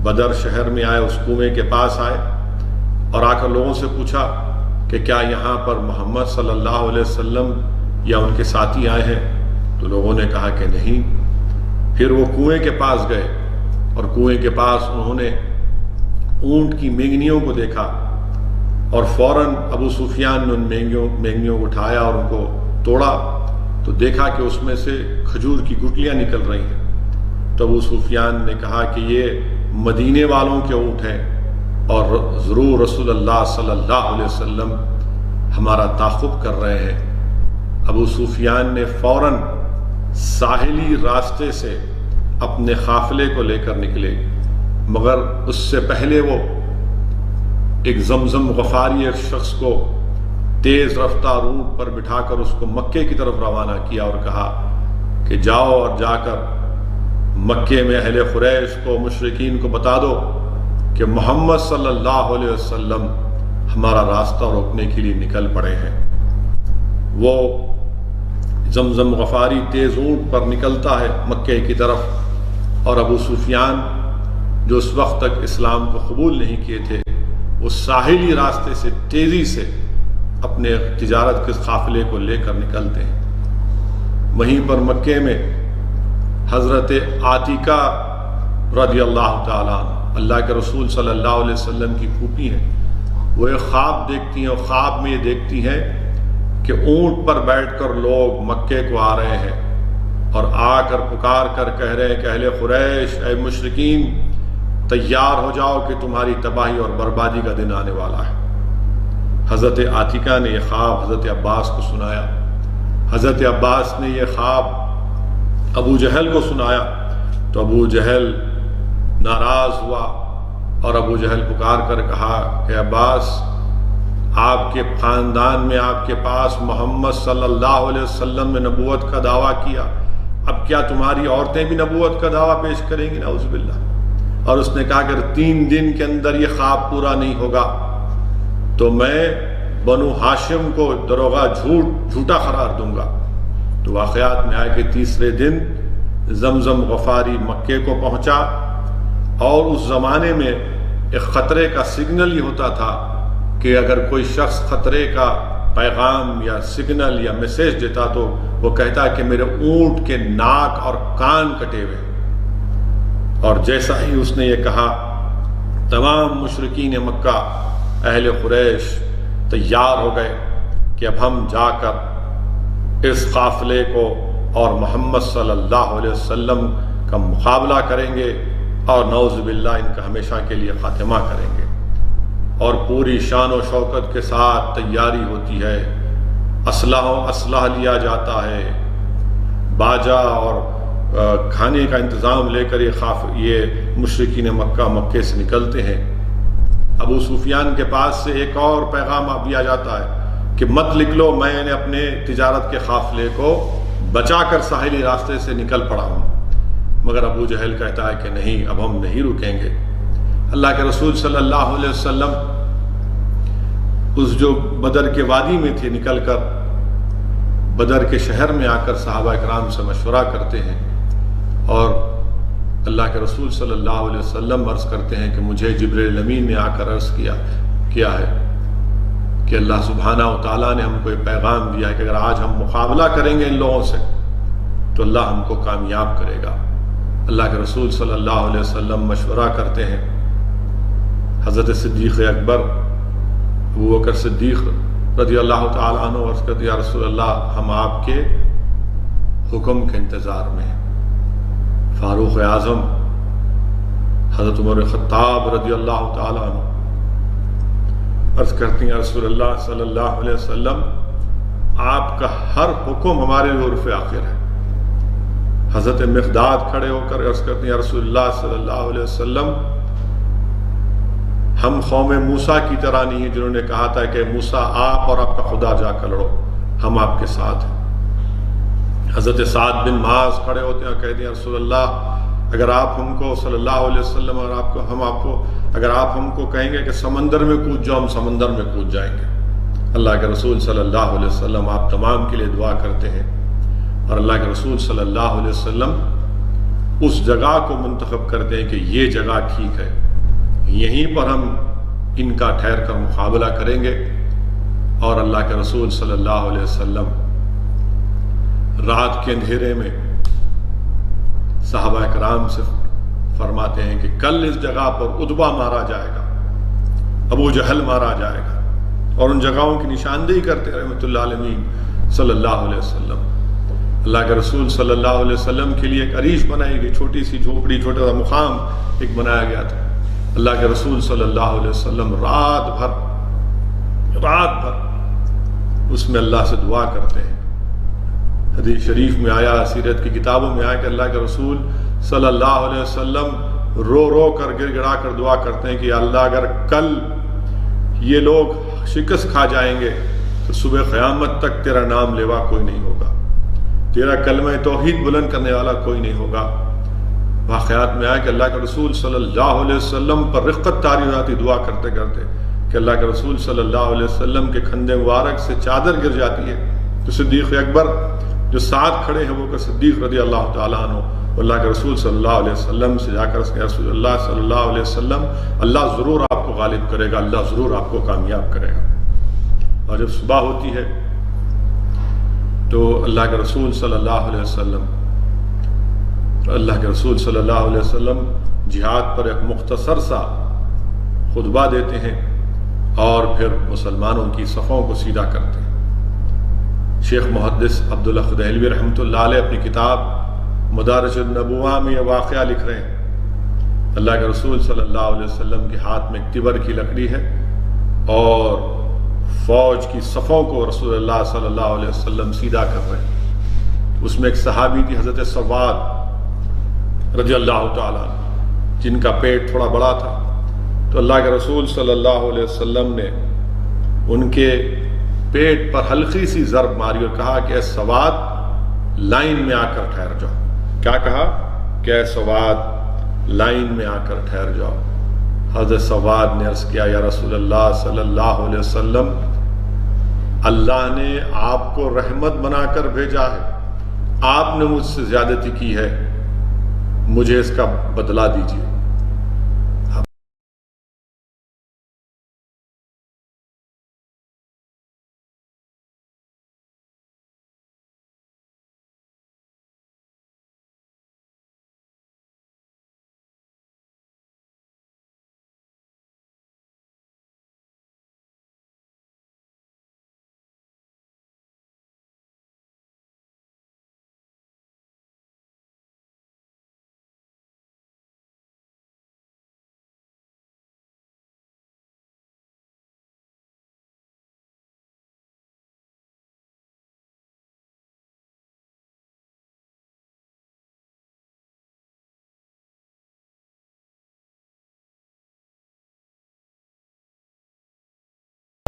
بدر شہر میں آئے، اس کنویں کے پاس آئے اور آ کر لوگوں سے پوچھا کہ کیا یہاں پر محمد صلی اللہ علیہ وسلم یا ان کے ساتھی آئے ہیں؟ تو لوگوں نے کہا کہ نہیں۔ پھر وہ کنویں کے پاس گئے اور کنویں کے پاس انہوں نے اونٹ کی مینگنیوں کو دیکھا، اور فوراً ابو سفیان نے ان مینگنیوں کو اٹھایا اور ان کو توڑا تو دیکھا کہ اس میں سے کھجور کی گٹلیاں نکل رہی ہیں۔ تو ابو سفیان نے کہا کہ یہ مدینے والوں کے اونٹ ہیں اور ضرور رسول اللہ صلی اللہ علیہ وسلم ہمارا تعاقب کر رہے ہیں۔ ابو سفیان نے فوراً ساحلی راستے سے اپنے قافلے کو لے کر نکلے، مگر اس سے پہلے وہ ایک زمزم غفاری ایک شخص کو تیز رفتار اونٹ پر بٹھا کر اس کو مکے کی طرف روانہ کیا اور کہا کہ جاؤ اور جا کر مکے میں اہل قریش کو مشرکین کو بتا دو کہ محمد صلی اللہ علیہ وسلم ہمارا راستہ روکنے کے لیے نکل پڑے ہیں۔ وہ زمزم غفاری تیز اونٹ پر نکلتا ہے مکے کی طرف، اور ابو سفیان جو اس وقت تک اسلام کو قبول نہیں کیے تھے وہ ساحلی راستے سے تیزی سے اپنے تجارت کے قافلے کو لے کر نکلتے ہیں۔ وہیں پر مکے میں حضرت عاتکہ رضی اللہ تعالیٰ عنہ اللہ کے رسول صلی اللہ علیہ وسلم کی پھوپھی ہیں، وہ ایک خواب دیکھتی ہیں اور خواب میں یہ دیکھتی ہیں کہ اونٹ پر بیٹھ کر لوگ مکے کو آ رہے ہیں اور آ کر پکار کر کہہ رہے ہیں کہ اہل قریش اے مشرکین تیار ہو جاؤ کہ تمہاری تباہی اور بربادی کا دن آنے والا ہے۔ حضرت عاتکہ نے یہ خواب حضرت عباس کو سنایا، حضرت عباس نے یہ خواب ابو جہل کو سنایا تو ابو جہل ناراض ہوا اور ابو جہل پکار کر کہا کہ عباس، آپ کے خاندان میں آپ کے پاس محمد صلی اللہ علیہ وسلم نے نبوت کا دعویٰ کیا، اب کیا تمہاری عورتیں بھی نبوت کا دعویٰ پیش کریں گی؟ نعوذ باللہ۔ اور اس نے کہا اگر 3 دن کے اندر یہ خواب پورا نہیں ہوگا تو میں بنو ہاشم کو دروغہ جھوٹا قرار دوں گا۔ تو واقعات میں آئے کہ تیسرے دن زمزم غفاری مکے کو پہنچا، اور اس زمانے میں ایک خطرے کا سگنل یہ ہوتا تھا کہ کہ اگر کوئی شخص خطرے کا پیغام یا سگنل یا میسیج دیتا تو وہ کہتا کہ میرے اونٹ کے ناک اور کان کٹے ہوئے. اور جیسا ہی اس نے یہ کہا تمام مشرکین مکہ اہل قریش تیار ہو گئے کہ اب ہم جا کر اس قافلے کو اور محمد صلی اللہ علیہ وسلم کا مقابلہ کریں گے اور نعوذ باللہ ان کا ہمیشہ کے لیے خاتمہ کریں گے. اور پوری شان و شوکت کے ساتھ تیاری ہوتی ہے، اسلحہ لیا جاتا ہے، باجا اور کھانے کا انتظام لے کر یہ مشرکین مکے سے نکلتے ہیں. ابو سفیان کے پاس سے ایک اور پیغام دیا جاتا ہے کہ مت نکلو، میں نے اپنے تجارت کے قافلے کو بچا کر ساحلی راستے سے نکل پڑا ہوں. مگر ابو جہل کہتا ہے کہ نہیں، اب ہم نہیں رکیں گے. اللہ کے رسول صلی اللہ علیہ وسلم اس جو بدر کے وادی میں تھے نکل کر بدر کے شہر میں آ کر صحابہ کرام سے مشورہ کرتے ہیں اور اللہ کے رسول صلی اللہ علیہ وسلم عرض کرتے ہیں کہ مجھے جبریل امین نے آ کر عرض کیا ہے کہ اللہ سبحانہ و تعالیٰ نے ہم کو یہ پیغام دیا ہے کہ اگر آج ہم مقابلہ کریں گے ان لوگوں سے تو اللہ ہم کو کامیاب کرے گا. اللہ کے رسول صلی اللہ علیہ وسلم مشورہ کرتے ہیں. حضرت صدیق اکبر ابو بکر صدیق رضی اللہ تعالیٰ عنہ عرض کرتے یا رسول اللہ ہم آپ کے حکم کے انتظار میں ہیں. فاروق اعظم حضرت عمر خطاب رضی اللہ تعالیٰ عنہ عرض کرتی ہیں یا رسول اللہ صلی اللہ علیہ وسلم آپ کا ہر حکم ہمارے لیے عرف آخر ہے. حضرت مقداد کھڑے ہو کر عرض کرتے ہیں یا رسول اللہ صلی اللہ علیہ وسلم ہم قوم موسیٰ کی طرح نہیں ہیں جنہوں نے کہا تھا کہ موسیٰ آپ اور آپ کا خدا جا کر لڑو، ہم آپ کے ساتھ ہیں. حضرت سعد بن معاذ کھڑے ہوتے ہیں اور کہتے ہیں رسول اللہ اگر آپ ہم کو صلی اللہ علیہ وسلم اور اگر آپ ہم کو کہیں گے کہ سمندر میں کود جاؤ ہم سمندر میں کود جائیں گے. اللہ کے رسول صلی اللہ علیہ وسلم آپ تمام کے لیے دعا کرتے ہیں اور اللہ کے رسول صلی اللہ علیہ وسلم اس جگہ کو منتخب کرتے ہیں کہ یہ جگہ ٹھیک ہے، یہیں پر ہم ان کا ٹھہر کر مقابلہ کریں گے. اور اللہ کے رسول صلی اللہ علیہ وسلم رات کے اندھیرے میں صحابہ کرام سے فرماتے ہیں کہ کل اس جگہ پر عتبہ مارا جائے گا، ابو جہل مارا جائے گا، اور ان جگہوں کی نشاندہی کرتے رحمۃ اللہ علیہ صلی اللہ علیہ وسلم. اللہ کے رسول صلی اللہ علیہ وسلم کے لیے ایک عریش بنائی گئی، چھوٹی سی جھوپڑی، چھوٹا سا مقام ایک بنایا گیا تھا. اللہ کے رسول صلی اللہ علیہ وسلم رات بھر اس میں اللہ سے دعا کرتے ہیں. حدیث شریف میں آیا، سیرت کی کتابوں میں آیا کہ اللہ کے رسول صلی اللہ علیہ وسلم رو رو کر گر گڑا کر دعا کرتے ہیں کہ اللہ اگر کل یہ لوگ شکست کھا جائیں گے تو صبح قیامت تک تیرا نام لیوا کوئی نہیں ہوگا، تیرا کلمہ توحید بلند کرنے والا کوئی نہیں ہوگا. واقعات میں آیا کہ اللہ کے رسول صلی اللہ علیہ وسلم پر رقت طاری ہو جاتی دعا کرتے کرتے کہ اللہ کے رسول صلی اللہ علیہ وسلم کے کھندے مبارک سے چادر گر جاتی ہے تو صدیق اکبر جو ساتھ کھڑے ہیں وہ کہ صدیق رضی اللہ تعالیٰ عنہ اللہ کے رسول صلی اللہ علیہ وسلم سے جا کر اس کے رسول اللہ صلی اللہ علیہ وسلم اللہ ضرور آپ کو غالب کرے گا، اللہ ضرور آپ کو کامیاب کرے گا. اور جب صبح ہوتی ہے تو اللہ کے رسول صلی اللہ علیہ وسلم جہاد پر ایک مختصر سا خطبہ دیتے ہیں اور پھر مسلمانوں کی صفوں کو سیدھا کرتے ہیں. شیخ محدث عبداللہ خدیلوی رحمۃ اللہ علیہ اپنی کتاب مدارج النبوہ میں یہ واقعہ لکھ رہے ہیں. اللہ کے رسول صلی اللہ علیہ وسلم کے ہاتھ میں ایک تبر کی لکڑی ہے اور فوج کی صفوں کو رسول اللہ صلی اللہ علیہ وسلم سیدھا کر رہے ہیں. اس میں ایک صحابی تھی حضرت سواد رضی اللہ تعالیٰ جن کا پیٹ تھوڑا بڑا تھا. تو اللہ کے رسول صلی اللہ علیہ وسلم نے ان کے پیٹ پر ہلکی سی ضرب ماری اور کہا کہ اے سواد لائن میں آ کر ٹھہر جاؤ. کیا کہا کہ اے سواد لائن میں آ کر ٹھہر جاؤ. حضرت سواد نے عرض کیا یا رسول اللہ صلی اللہ علیہ وسلم اللہ نے آپ کو رحمت بنا کر بھیجا ہے، آپ نے مجھ سے زیادتی کی ہے، مجھے اس کا بدلہ دیجیے.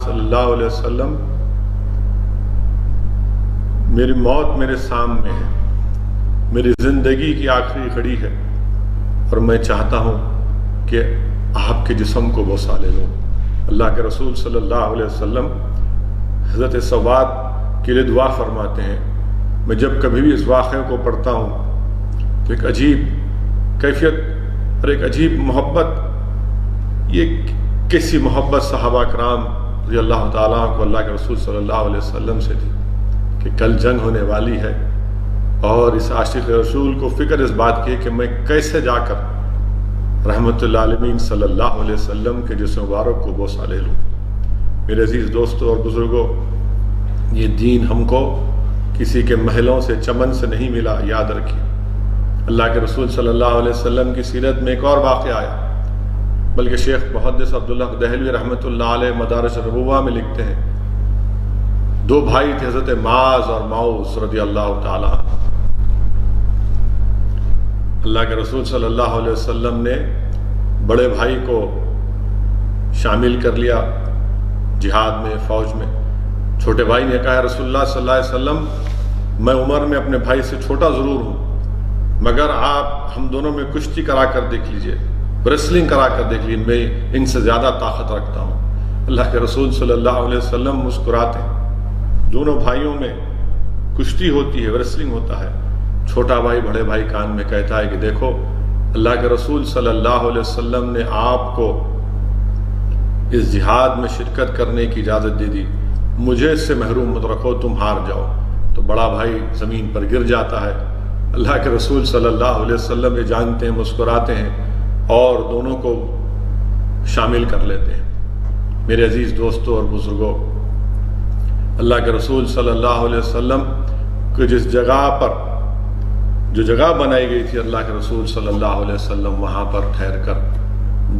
صلی اللہ علیہ وسلم میری موت میرے سامنے ہے، میری زندگی کی آخری گھڑی ہے، اور میں چاہتا ہوں کہ آپ کے جسم کو بوسہ لے لوں۔ اللہ کے رسول صلی اللہ علیہ وسلم حضرت سواد کے لیے دعا فرماتے ہیں۔ میں جب کبھی بھی اس واقعے کو پڑھتا ہوں تو ایک عجیب کیفیت اور ایک عجیب محبت، یہ کیسی محبت صحابہ کرام رضی اللہ تعالیٰ کو اللہ کے رسول صلی اللہ علیہ وسلم سے تھی کہ کل جنگ ہونے والی ہے، اور اس عاشق رسول کو فکر اس بات کی کہ میں کیسے جا کر رحمت اللہ عالمین صلی اللہ علیہ وسلم کے جسم مبارک کو بوسہ لے لوں۔ میرے عزیز دوستوں اور بزرگوں، یہ دین ہم کو کسی کے محلوں سے چمن سے نہیں ملا، یاد رکھیے۔ اللہ کے رسول صلی اللہ علیہ وسلم کی سیرت میں ایک اور واقعہ آیا، بلکہ شیخ محدث عبداللہ دہلوی رحمۃ اللہ علیہ مدارج النبوہ میں لکھتے ہیں، دو بھائی تھے، حضرت معاذ اور معوذ رضی اللہ تعالیٰ عنہ۔ اللہ کے رسول صلی اللہ علیہ وسلم نے بڑے بھائی کو شامل کر لیا جہاد میں، فوج میں۔ چھوٹے بھائی نے کہا، رسول اللہ صلی اللہ علیہ وسلم میں عمر میں اپنے بھائی سے چھوٹا ضرور ہوں، مگر آپ ہم دونوں میں کشتی کرا کر دیکھ لیجئے، ریسلنگ کرا کر دیکھ لیجئے، میں ان سے زیادہ طاقت رکھتا ہوں۔ اللہ کے رسول صلی اللہ علیہ وسلم مسکراتے ہیں۔ دونوں بھائیوں میں کشتی ہوتی ہے، ریسلنگ ہوتا ہے۔ چھوٹا بھائی بڑے بھائی کان میں کہتا ہے کہ دیکھو، اللہ کے رسول صلی اللہ علیہ وسلم نے آپ کو اس جہاد میں شرکت کرنے کی اجازت دے دی، مجھے اس سے محروم مت رکھو، تم ہار جاؤ۔ تو بڑا بھائی زمین پر گر جاتا ہے۔ اللہ کے رسول صلی اللہ علیہ وسلم یہ جانتے ہیں، مسکراتے ہیں اور دونوں کو شامل کر لیتے ہیں۔ میرے عزیز دوستوں اور بزرگوں، اللہ کے رسول صلی اللہ علیہ وسلم کو جس جگہ پر جو جگہ بنائی گئی تھی، اللہ کے رسول صلی اللہ علیہ وسلم وہاں پر ٹھہر کر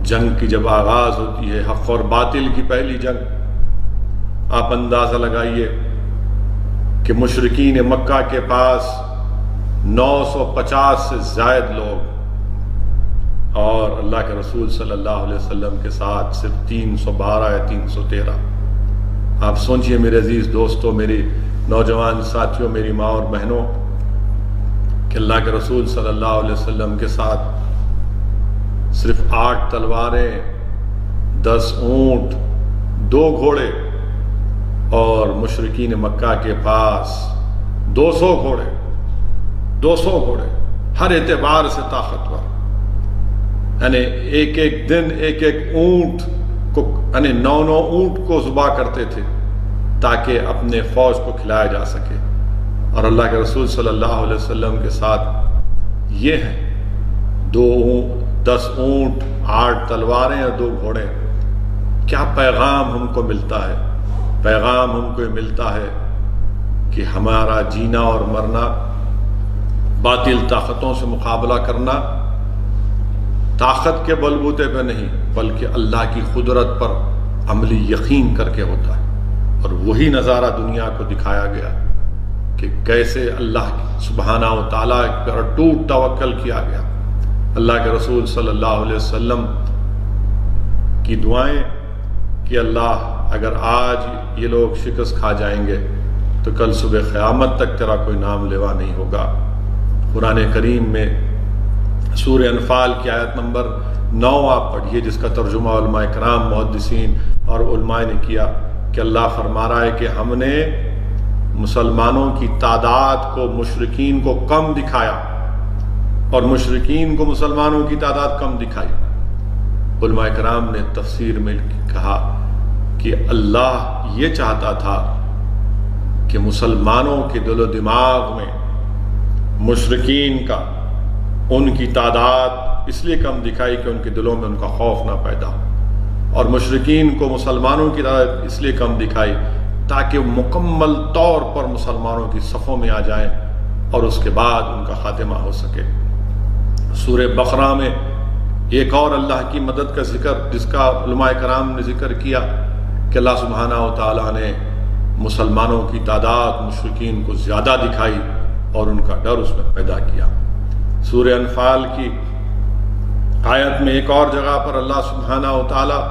جنگ کی جب آغاز ہوتی ہے، حق اور باطل کی پہلی جنگ، آپ اندازہ لگائیے کہ مشرکین مکہ کے پاس 950 سے زائد لوگ، اور اللہ کے رسول صلی اللہ علیہ وسلم کے ساتھ صرف 312 یا 313۔ آپ سوچئے میرے عزیز دوستوں، میری نوجوان ساتھیوں، میری ماں اور بہنوں، کہ اللہ کے رسول صلی اللہ علیہ وسلم کے ساتھ صرف 8 تلواریں، 10 اونٹ، 2 گھوڑے، اور مشرکین مکہ کے پاس 200 گھوڑے، 200 گھوڑے، ہر اعتبار سے طاقتور، یعنی ایک ایک دن ایک ایک اونٹ کو، یعنی 9 اونٹ کو ذبح کرتے تھے تاکہ اپنے فوج کو کھلایا جا سکے۔ اور اللہ کے رسول صلی اللہ علیہ وسلم کے ساتھ یہ ہیں 10 اونٹ، 8 تلواریں اور 2 گھوڑے۔ کیا پیغام ہم کو ملتا ہے؟ پیغام ہم کو یہ ملتا ہے کہ ہمارا جینا اور مرنا، باطل طاقتوں سے مقابلہ کرنا طاقت کے بلبوتے پہ نہیں، بلکہ اللہ کی قدرت پر عملی یقین کر کے ہوتا ہے۔ اور وہی نظارہ دنیا کو دکھایا گیا کہ کیسے اللہ سبحانہ و تعالیٰ پر ٹوٹ توکل کیا گیا۔ اللہ کے رسول صلی اللہ علیہ وسلم کی دعائیں کہ اللہ اگر آج یہ لوگ شکست کھا جائیں گے تو کل صبح قیامت تک تیرا کوئی نام لیوا نہیں ہوگا۔ قرآن کریم میں سورہ انفال کی آیت نمبر 9 آپ پڑھیے، جس کا ترجمہ علماء کرام، محدثین اور علماء نے کیا کہ اللہ فرما رہا ہے کہ ہم نے مسلمانوں کی تعداد کو مشرکین کو کم دکھایا اور مشرکین کو مسلمانوں کی تعداد کم دکھائی۔ علماء کرام نے تفسیر میں کہا کہ اللہ یہ چاہتا تھا کہ مسلمانوں کے دل و دماغ میں مشرکین کا، ان کی تعداد اس لیے کم دکھائی کہ ان کے دلوں میں ان کا خوف نہ پیدا ہو، اور مشرکین کو مسلمانوں کی تعداد اس لیے کم دکھائی تاکہ مکمل طور پر مسلمانوں کی صفوں میں آ جائیں اور اس کے بعد ان کا خاتمہ ہو سکے۔ سورہ بقرہ میں ایک اور اللہ کی مدد کا ذکر، جس کا علماء کرام نے ذکر کیا کہ اللہ سبحانہ و تعالیٰ نے مسلمانوں کی تعداد مشرکین کو زیادہ دکھائی اور ان کا ڈر اس میں پیدا کیا۔ سورہ انفال کی آیت میں ایک اور جگہ پر اللہ سبحانہ و تعالیٰ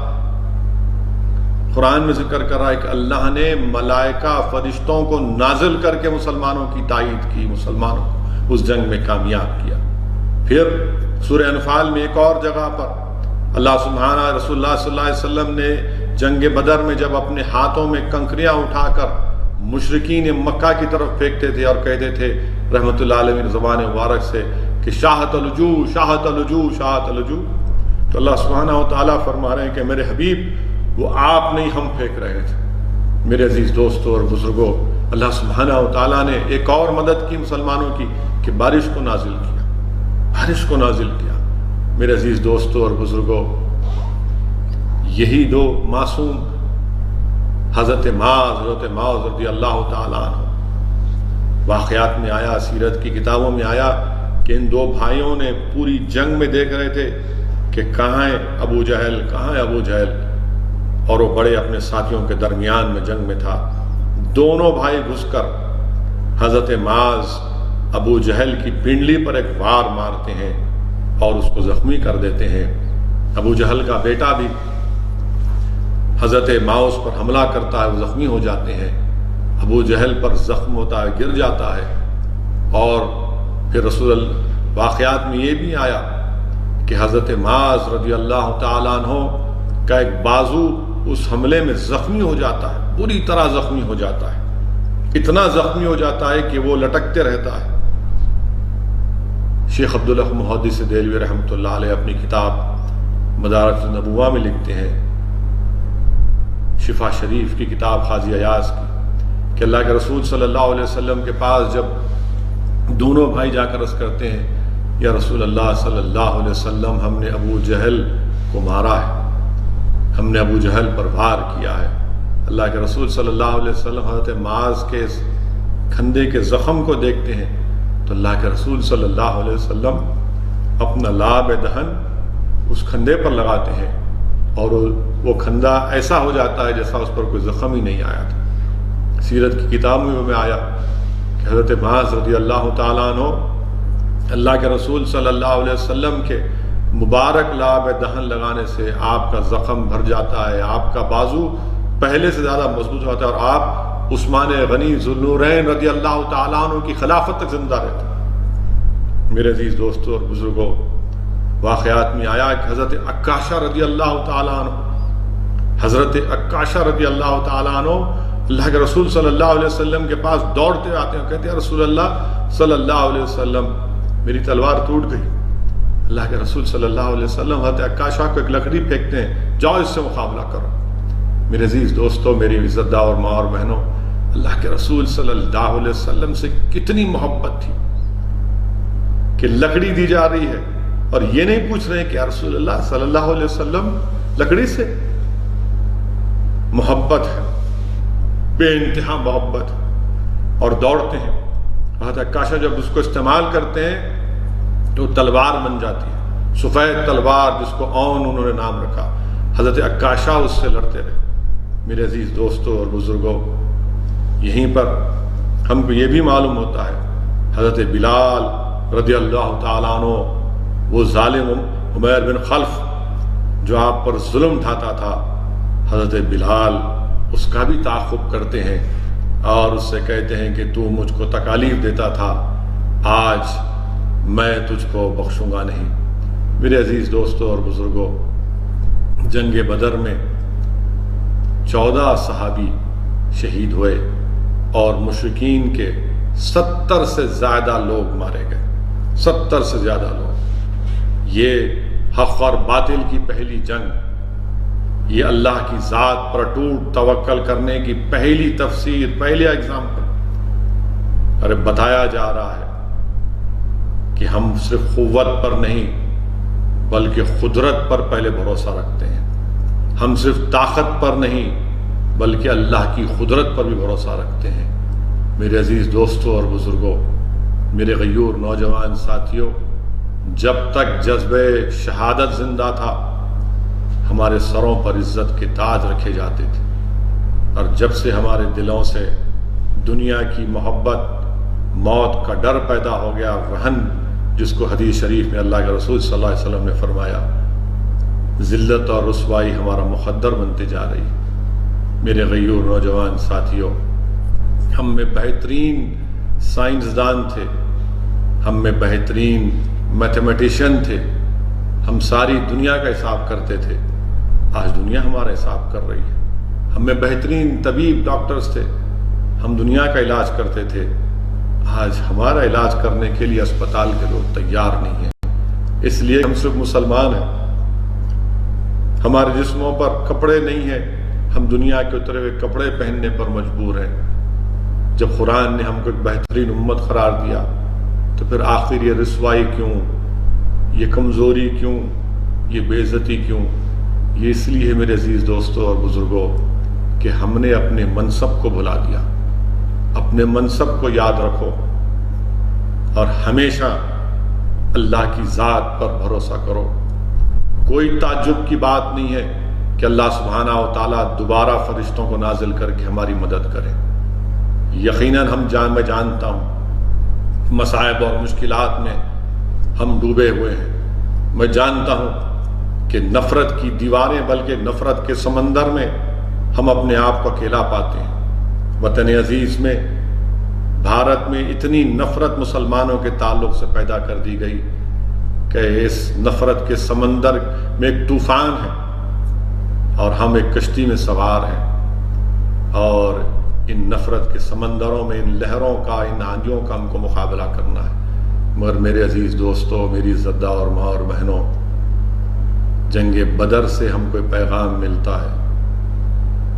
قرآن میں ذکر کر رہا ہے کہ اللہ نے ملائکہ فرشتوں کو نازل کر کے مسلمانوں کی تائید کی، مسلمانوں کو اس جنگ میں کامیاب کیا۔ پھر سورہ انفال میں ایک اور جگہ پر اللہ سبحانہ رسول اللہ صلی اللہ علیہ وسلم نے جنگ بدر میں جب اپنے ہاتھوں میں کنکریاں اٹھا کر مشرکین مکہ کی طرف پھینکتے تھے اور کہتے تھے رحمت اللہ علیہ زبان مبارک سے کہ شاہت الجو شاہت الجو شاہت الجو، تو اللہ سبحانہ و تعالیٰ فرما رہے ہیں کہ میرے حبیب وہ آپ نہیں ہم پھینک رہے تھے۔ میرے عزیز دوستوں اور بزرگوں، اللہ سبحانہ و تعالیٰ نے ایک اور مدد کی مسلمانوں کی کہ بارش کو نازل کیا، بارش کو نازل کیا۔ میرے عزیز دوستوں اور بزرگوں، یہی دو معصوم حضرت معاذ رضی اللہ تعالیٰ عنہ، واقعات میں آیا، سیرت کی کتابوں میں آیا کہ ان دو بھائیوں نے پوری جنگ میں دیکھ رہے تھے کہ کہاں ہے ابو جہل، کہاں ہے ابو جہل، اور وہ بڑے اپنے ساتھیوں کے درمیان میں جنگ میں تھا۔ دونوں بھائی گھس کر حضرت معاذ ابو جہل کی پنڈلی پر ایک وار مارتے ہیں اور اس کو زخمی کر دیتے ہیں۔ ابو جہل کا بیٹا بھی حضرت معاذ پر حملہ کرتا ہے، وہ زخمی ہو جاتے ہیں۔ ابو جہل پر زخم ہوتا ہے، گر جاتا ہے، اور پھر رسول اللہ واقعات میں یہ بھی آیا کہ حضرت معاذ رضی اللہ تعالیٰ عنہ کا ایک بازو اس حملے میں زخمی ہو جاتا ہے، بری طرح زخمی ہو جاتا ہے، اتنا زخمی ہو جاتا ہے کہ وہ لٹکتے رہتا ہے۔ شیخ عبداللہ محدث دہلوی رحمۃ اللہ علیہ اپنی کتاب مدارج النبوہ میں لکھتے ہیں، شفا شریف کی کتاب قاضی ایاز کی، کہ اللہ کے رسول صلی اللہ علیہ وسلم کے پاس جب دونوں بھائی جا کر عرض کرتے ہیں یا رسول اللہ صلی اللہ علیہ وسلم ہم نے ابو جہل کو مارا ہے، ہم نے ابو جہل پر وار کیا ہے۔ اللہ کے رسول صلی اللہ علیہ وسلم حضرت معاذ کے کھندے کے زخم کو دیکھتے ہیں تو اللہ کے رسول صلی اللہ علیہ وسلم اپنا لاب دہن اس کھندے پر لگاتے ہیں اور وہ کھندا ایسا ہو جاتا ہے جیسا اس پر کوئی زخم ہی نہیں آیا تھا۔ سیرت کی کتابوں میں آیا کہ حضرت معاذ رضی اللہ تعالیٰ عنہ اللہ کے رسول صلی اللہ علیہ وسلم کے مبارک لاب دہن لگانے سے آپ کا زخم بھر جاتا ہے، آپ کا بازو پہلے سے زیادہ مضبوط ہوتا ہے، اور آپ عثمان غنی ذوالنورین رضی اللہ تعالیٰ عنہ کی خلافت تک زندہ رہتے ہیں۔ میرے عزیز دوستوں اور بزرگوں، واقعات میں آیا کہ حضرت عکاشہ رضی اللہ تعالیٰ عنہ، حضرت عکاشہ رضی اللہ تعالیٰ عنہ اللہ کے رسول صلی اللہ علیہ وسلم کے پاس دوڑتے آتے ہیں، کہتے ہیں رسول اللہ صلی اللہ علیہ وسلم میری تلوار ٹوٹ گئی۔ اللہ کے رسول صلی اللہ علیہ وسلم حضرت عکاشہ کو ایک لکڑی پھینکتے ہیں، جاؤ اس سے مقابلہ کرو۔ میرے عزیز دوستوں، میری عزت دار اور ماں اور بہنوں، اللہ کے رسول صلی اللہ علیہ وسلم سے کتنی محبت تھی کہ لکڑی دی جا رہی ہے اور یہ نہیں پوچھ رہے کہ یا رسول اللہ صلی اللہ علیہ وسلم لکڑی سے محبت ہے، بے انتہا محبت، اور دوڑتے ہیں۔ حضرت عکاشہ جب اس کو استعمال کرتے ہیں تو تلوار بن جاتی ہے، سفید تلوار جس کو اون انہوں نے نام رکھا۔ حضرت عکاشہ اس سے لڑتے رہے۔ میرے عزیز دوستوں اور بزرگوں، یہیں پر ہم کو یہ بھی معلوم ہوتا ہے حضرت بلال رضی اللہ تعالیٰ عنہ، وہ ظالم عمیر بن خلف جو آپ پر ظلم ڈھاتا تھا، حضرت بلال اس کا بھی تعاقب کرتے ہیں اور اس سے کہتے ہیں کہ تو مجھ کو تکالیف دیتا تھا، آج میں تجھ کو بخشوں گا نہیں۔ میرے عزیز دوستوں اور بزرگوں، جنگ بدر میں 14 صحابی شہید ہوئے اور مشرکین کے 70 سے زیادہ لوگ مارے گئے، 70 سے زیادہ لوگ۔ یہ حق اور باطل کی پہلی جنگ، یہ اللہ کی ذات پر ٹوٹ توکل کرنے کی پہلی تفسیر، پہلے ایگزامپل۔ ارے بتایا جا رہا ہے کہ ہم صرف قوت پر نہیں بلکہ قدرت پر پہلے بھروسہ رکھتے ہیں، ہم صرف طاقت پر نہیں بلکہ اللہ کی قدرت پر بھی بھروسہ رکھتے ہیں۔ میرے عزیز دوستوں اور بزرگوں، میرے غیور نوجوان ساتھیوں، جب تک جذبہ شہادت زندہ تھا ہمارے سروں پر عزت کے تاج رکھے جاتے تھے، اور جب سے ہمارے دلوں سے دنیا کی محبت، موت کا ڈر پیدا ہو گیا، رہن جس کو حدیث شریف میں اللہ کے رسول صلی اللہ علیہ وسلم نے فرمایا، ذلت اور رسوائی ہمارا مقدر بنتے جا رہی۔ میرے غیور نوجوان ساتھیوں، ہم میں بہترین سائنسدان تھے، ہم میں بہترین میتھمیٹیشین تھے، ہم ساری دنیا کا حساب کرتے تھے، آج دنیا ہمارا حساب کر رہی ہے۔ ہم میں بہترین طبیب ڈاکٹرز تھے، ہم دنیا کا علاج کرتے تھے، آج ہمارا علاج کرنے کے لیے اسپتال کے لوگ تیار نہیں ہیں۔ اس لیے ہم صرف مسلمان ہیں، ہمارے جسموں پر کپڑے نہیں ہیں، ہم دنیا کے اترے ہوئے کپڑے پہننے پر مجبور ہیں۔ جب قرآن نے ہم کو ایک بہترین امت قرار دیا تو پھر آخر یہ رسوائی کیوں، یہ کمزوری کیوں، یہ بے عزتی کیوں؟ یہ اس لیے میرے عزیز دوستوں اور بزرگوں کہ ہم نے اپنے منصب کو بھلا دیا۔ اپنے منصب کو یاد رکھو اور ہمیشہ اللہ کی ذات پر بھروسہ کرو۔ کوئی تعجب کی بات نہیں ہے کہ اللہ سبحانہ و تعالیٰ دوبارہ فرشتوں کو نازل کر کے ہماری مدد کرے۔ یقیناً میں جانتا ہوں مصائب اور مشکلات میں ہم ڈوبے ہوئے ہیں، میں جانتا ہوں کہ نفرت کی دیواریں بلکہ نفرت کے سمندر میں ہم اپنے آپ کو اکیلا پاتے ہیں۔ وطن عزیز میں، بھارت میں اتنی نفرت مسلمانوں کے تعلق سے پیدا کر دی گئی کہ اس نفرت کے سمندر میں ایک طوفان ہے اور ہم ایک کشتی میں سوار ہیں، اور ان نفرت کے سمندروں میں، ان لہروں کا، ان آندھیوں کا ہم کو مقابلہ کرنا ہے۔ مگر میرے عزیز دوستوں، میری عزتدار اور ماں اور بہنوں، جنگ بدر سے ہم کو پیغام ملتا ہے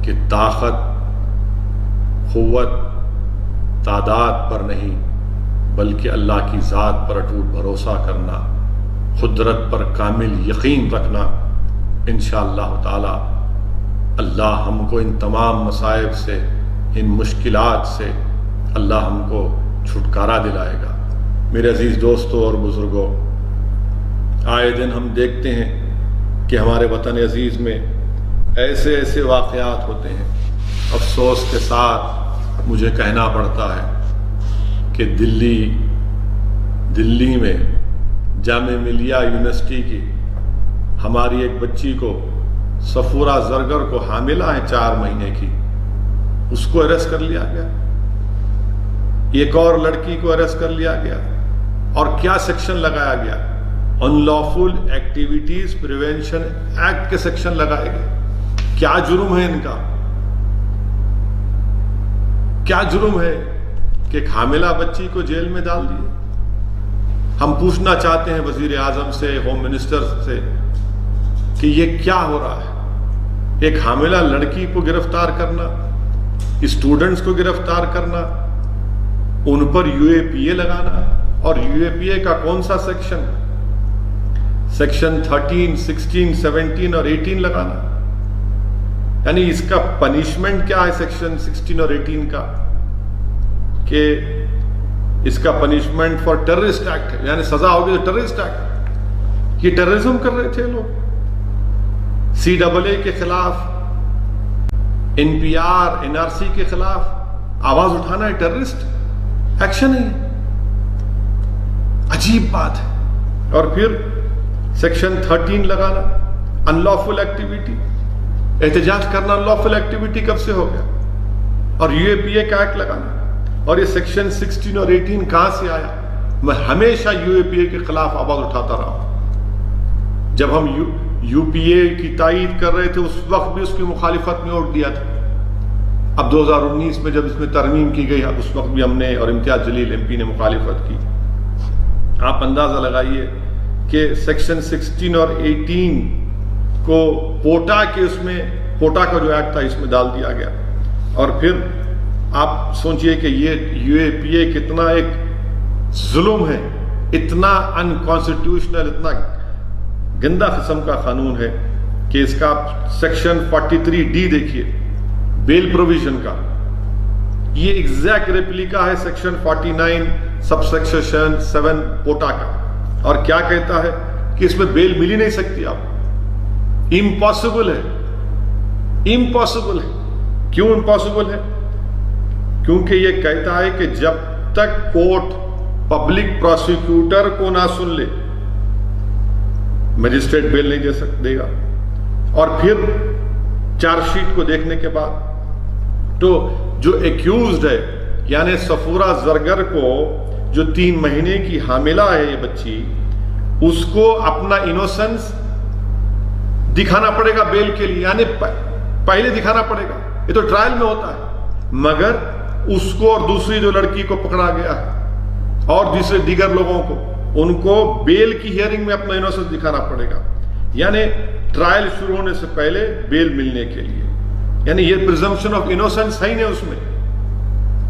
کہ طاقت، قوت، تعداد پر نہیں بلکہ اللہ کی ذات پر اٹوٹ بھروسہ کرنا، قدرت پر کامل یقین رکھنا۔ انشاءاللہ تعالی اللہ ہم کو ان تمام مصائب سے، ان مشکلات سے اللہ ہم کو چھٹکارا دلائے گا۔ میرے عزیز دوستوں اور بزرگوں، آئے دن ہم دیکھتے ہیں کہ ہمارے وطن عزیز میں ایسے ایسے واقعات ہوتے ہیں، افسوس کے ساتھ مجھے کہنا پڑتا ہے کہ دلی میں جامعہ ملیہ یونیورسٹی کی ہماری ایک بچی کو، صفورہ زرگر کو، حاملہ ہے 4 مہینے کی، اس کو اریسٹ کر لیا گیا۔ ایک اور لڑکی کو اریسٹ کر لیا گیا، اور کیا سیکشن لگایا گیا؟ ان لافل ایکٹیویٹیز پریونشن ایکٹ کے سیکشن لگائے گئے۔ کیا جرم ہے ان کا؟ کیا جرم ہے کہ ایک حاملہ بچی کو جیل میں ڈال دیے؟ ہم پوچھنا چاہتے ہیں وزیر اعظم سے، ہوم منسٹر سے کہ یہ کیا ہو رہا ہے؟ ایک حاملہ لڑکی کو گرفتار کرنا، اسٹوڈنٹس کو گرفتار کرنا، ان پر UAPA لگانا، اور UAPA کا کون سا سیکشن؟ سیکشن 13، 16، 17 اور 18 لگانا۔ یعنی اس کا پنشمنٹ کیا ہے سیکشن 16 اور 18 کا؟ کہ اس کا پنشمنٹ فار ٹیررسٹ ایکٹ ہے، یعنی سزا ہوگی تو ٹیررسٹ ایکٹ۔ یہ ٹیررزم کر رہے تھے لوگ۔ CAA کے خلاف، NPR، NRC کے خلاف آواز اٹھانا ہے ٹیررسٹ ایکشن ہے؟ عجیب بات ہے۔ اور پھر سیکشن 13 لگانا، ان لافل ایکٹیویٹی، احتجاج کرنا ان لافل ایکٹیویٹی کب سے ہو گیا؟ اور UAPA کا ایکٹ لگانا، اور یہ سیکشن 16 اور 18 کہاں سے آیا؟ میں ہمیشہ UAPA کے خلاف آواز اٹھاتا رہا ہوں۔ جب ہم UPA کی تائید کر رہے تھے اس وقت بھی اس کی مخالفت میں ووٹ دیا تھا۔ اب 2019 میں جب اس میں ترمیم کی گئی، اس وقت بھی ہم نے اور امتیاز جلیل MP نے مخالفت کی۔ آپ اندازہ لگائیے کہ سیکشن 16 اور 18 کو پوٹا کے، اس میں پوٹا کا جو ایکٹ تھا اس میں ڈال دیا گیا۔ اور پھر آپ سوچئے کہ یہ UAPA کتنا ایک ظلم ہے، اتنا انکانسٹیٹیوشنل، اتنا گندہ قسم کا قانون ہے کہ اس کا سیکشن 43D دیکھیے، بیل پروویژن کا، یہ ایگزیکٹ ریپلیکا ہے سیکشن 49 سب سیکشن 7 پوٹا کا۔ اور کیا کہتا ہے کہ اس میں بیل مل ہی نہیں سکتی آپ، امپاسبل ہے، امپاسبل ہے۔ کیوں امپاسبل ہے؟ کیونکہ یہ کہتا ہے کہ جب تک کورٹ پبلک پروسیکیوٹر کو نہ سن لے، مجسٹریٹ بیل نہیں دے گا۔ اور پھر چارج شیٹ کو دیکھنے کے بعد تو جو ایکیوزڈ ہے یعنی صفورہ زرگر کو جو 3 مہینے کی حاملہ ہے یہ بچی، اس کو اپنا انوسنس دکھانا پڑے گا بیل کے لیے، یعنی پہلے دکھانا پڑے گا، یہ تو ٹرائل میں ہوتا ہے، مگر اس کو اور دوسری جو لڑکی کو پکڑا گیا ہے اور دیگر لوگوں کو، ان کو بیل کی ہیئرنگ میں اپنا انوسنس دکھانا پڑے گا، یعنی ٹرائل شروع ہونے سے پہلے بیل ملنے کے لیے، یعنی یہ پریزمپشن آف انوسنس ہے ہی نہیں اس میں،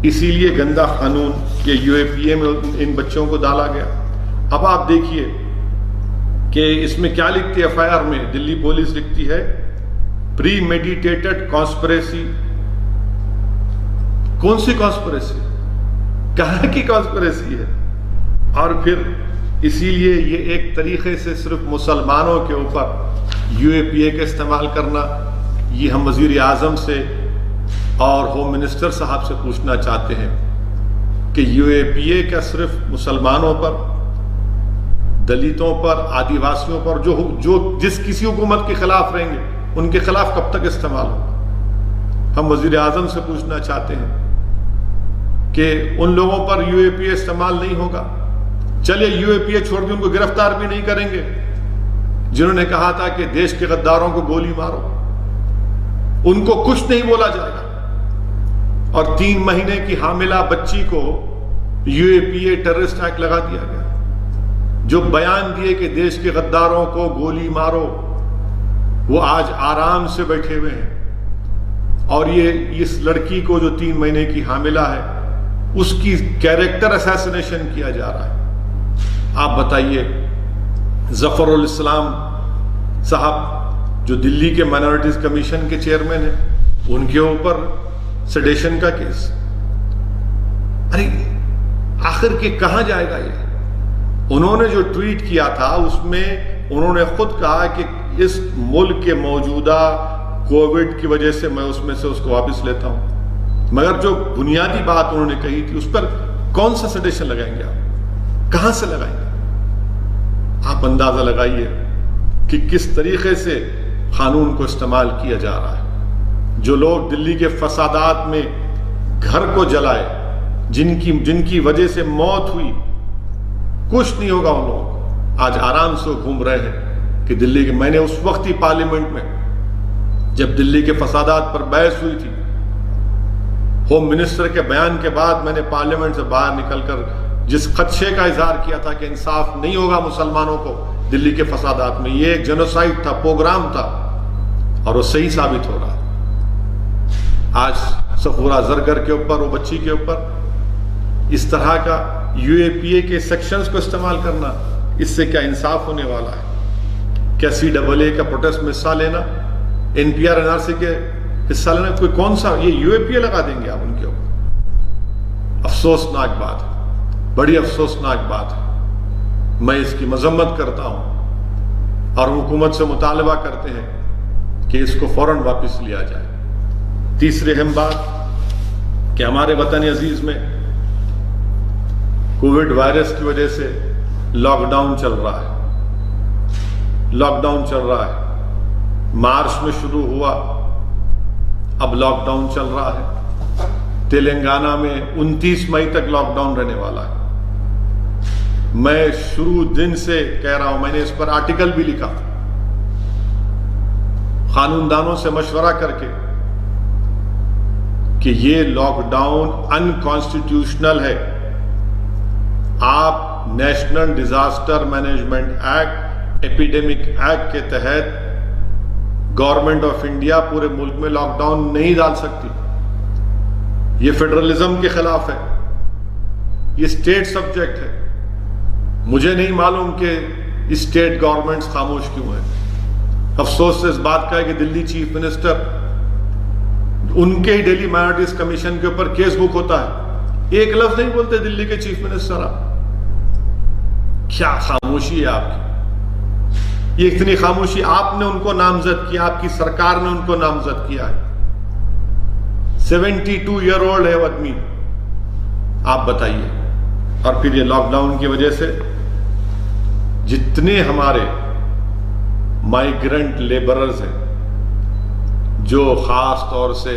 اسی لیے گندا قانون یہ یو اے پی اے میں ان بچوں کو ڈالا گیا۔ اب آپ دیکھیے کہ اس میں کیا لکھتی ہے ایف آئی آر میں، دلی پولیس لکھتی ہے پری میڈیٹیٹڈ کانسپریسی۔ کون سی کانسپریسی؟ کہاں کی کانسپریسی ہے؟ اور پھر اسی لیے یہ ایک طریقے سے صرف مسلمانوں کے اوپر یو اے پی اے کا استعمال کرنا، یہ ہم وزیر اعظم سے اور ہوم منسٹر صاحب سے پوچھنا چاہتے ہیں کہ یو اے پی اے کا صرف مسلمانوں پر، دلتوں پر، آدی واسیوں پر، جو جس کسی حکومت کے خلاف رہیں گے ان کے خلاف کب تک استعمال ہوگا؟ ہم وزیر اعظم سے پوچھنا چاہتے ہیں کہ ان لوگوں پر یو اے پی اے استعمال نہیں ہوگا۔ چلیے یو اے پی اے چھوڑ کے ان کو گرفتار بھی نہیں کریں گے جنہوں نے کہا تھا کہ دیش کے غداروں کو گولی مارو، ان کو کچھ نہیں بولا جائے گا، اور 3 مہینے کی حاملہ بچی کو you a P a terrorist act لگا دیا گیا۔ جو بیان دیے کہ دیش کے غداروں کو گولی مارو، وہ آج آرام سے بیٹھے ہوئے ہیں، اور یہ اس لڑکی کو جو 3 مہینے کی حاملہ ہے اس کی کیریکٹر اسیسینیشن کیا جا رہا ہے۔ آپ بتائیے، ظفر الاسلام صاحب جو دلی کے مائنورٹیز کمیشن کے چیئرمین ہیں، ان کے اوپر سیڈیشن کا کیس، ارے آخر کے کہاں جائے گا یہ؟ انہوں نے جو ٹویٹ کیا تھا اس میں انہوں نے خود کہا کہ اس ملک کے موجودہ کووڈ کی وجہ سے میں اس کو واپس لیتا ہوں، مگر جو بنیادی بات انہوں نے کہی تھی اس پر کون سا سیڈیشن لگائیں گے آپ؟ کہاں سے لگائیں گے؟ آپ اندازہ لگائیے کہ کس طریقے سے قانون کو استعمال کیا جا رہا ہے۔ جو لوگ دلی کے فسادات میں گھر کو جلائے، جن کی وجہ سے موت ہوئی، کچھ نہیں ہوگا ان لوگوں کو، آج آرام سے گھوم رہے ہیں کہ دلی کے، میں نے اس وقت ہی پارلیمنٹ میں جب دلی کے فسادات پر بحث ہوئی تھی، ہوم منسٹر کے بیان کے بعد میں نے پارلیمنٹ سے باہر نکل کر جس خدشے کا اظہار کیا تھا کہ انصاف نہیں ہوگا مسلمانوں کو دلی کے فسادات میں، یہ ایک جنوسائیڈ تھا، پروگرام تھا، اور وہ صحیح ثابت ہو رہا ہے۔ آج صفورہ زرگر کے اوپر، وہ بچی کے اوپر اس طرح کا یو اے پی اے کے سیکشنز کو استعمال کرنا، اس سے کیا انصاف ہونے والا ہے؟ کیا سی ڈبل اے کا پروٹیسٹ میں حصہ لینا، N P R N R C کے حصہ لینا، کوئی کون سا یہ یو اے پی اے لگا دیں گے آپ ان کے اوپر؟ افسوسناک بات ہے، بڑی افسوسناک بات ہے۔ میں اس کی مذمت کرتا ہوں اور حکومت سے مطالبہ کرتے ہیں کہ اس کو فوراً واپس لیا جائے۔ تیسری اہم بات کہ ہمارے وطن عزیز میں کووڈ وائرس کی وجہ سے لاک ڈاؤن چل رہا ہے، لاک ڈاؤن چل رہا ہے، مارچ میں شروع ہوا، اب لاک ڈاؤن چل رہا ہے۔ تلنگانہ میں 29 مئی تک لاک ڈاؤن رہنے والا ہے۔ میں شروع دن سے کہہ رہا ہوں، میں نے اس پر آرٹیکل بھی لکھا، قانون دانوں سے مشورہ کر کے، کہ یہ لاک ڈاؤن انکانسٹیٹیوشنل ہے۔ آپ national disaster management act, epidemic act کے تحت گورنمنٹ آف انڈیا پورے ملک میں لاک ڈاؤن نہیں ڈال سکتی، یہ فیڈرلزم کے خلاف ہے، یہ اسٹیٹ سبجیکٹ ہے۔ مجھے نہیں معلوم کہ اسٹیٹ گورنمنٹس خاموش کیوں ہیں۔ افسوس سے اس بات کا ہے کہ دلی چیف منسٹر، ان کے ہی دلی مائنورٹیز کمیشن کے اوپر کیس بک ہوتا ہے، ایک لفظ نہیں بولتے دلی کے چیف منسٹر۔ آپ کیا خاموشی ہے آپ کی؟ یہ اتنی خاموشی، آپ نے ان کو نامزد کیا، آپ کی سرکار نے ان کو نامزد کیا ہے۔ 72 ایئر اولڈ ہے وہ آدمی، آپ بتائیے۔ اور پھر یہ لاک ڈاؤن کی وجہ سے جتنے ہمارے مائیگرنٹ لیبررز ہیں جو خاص طور سے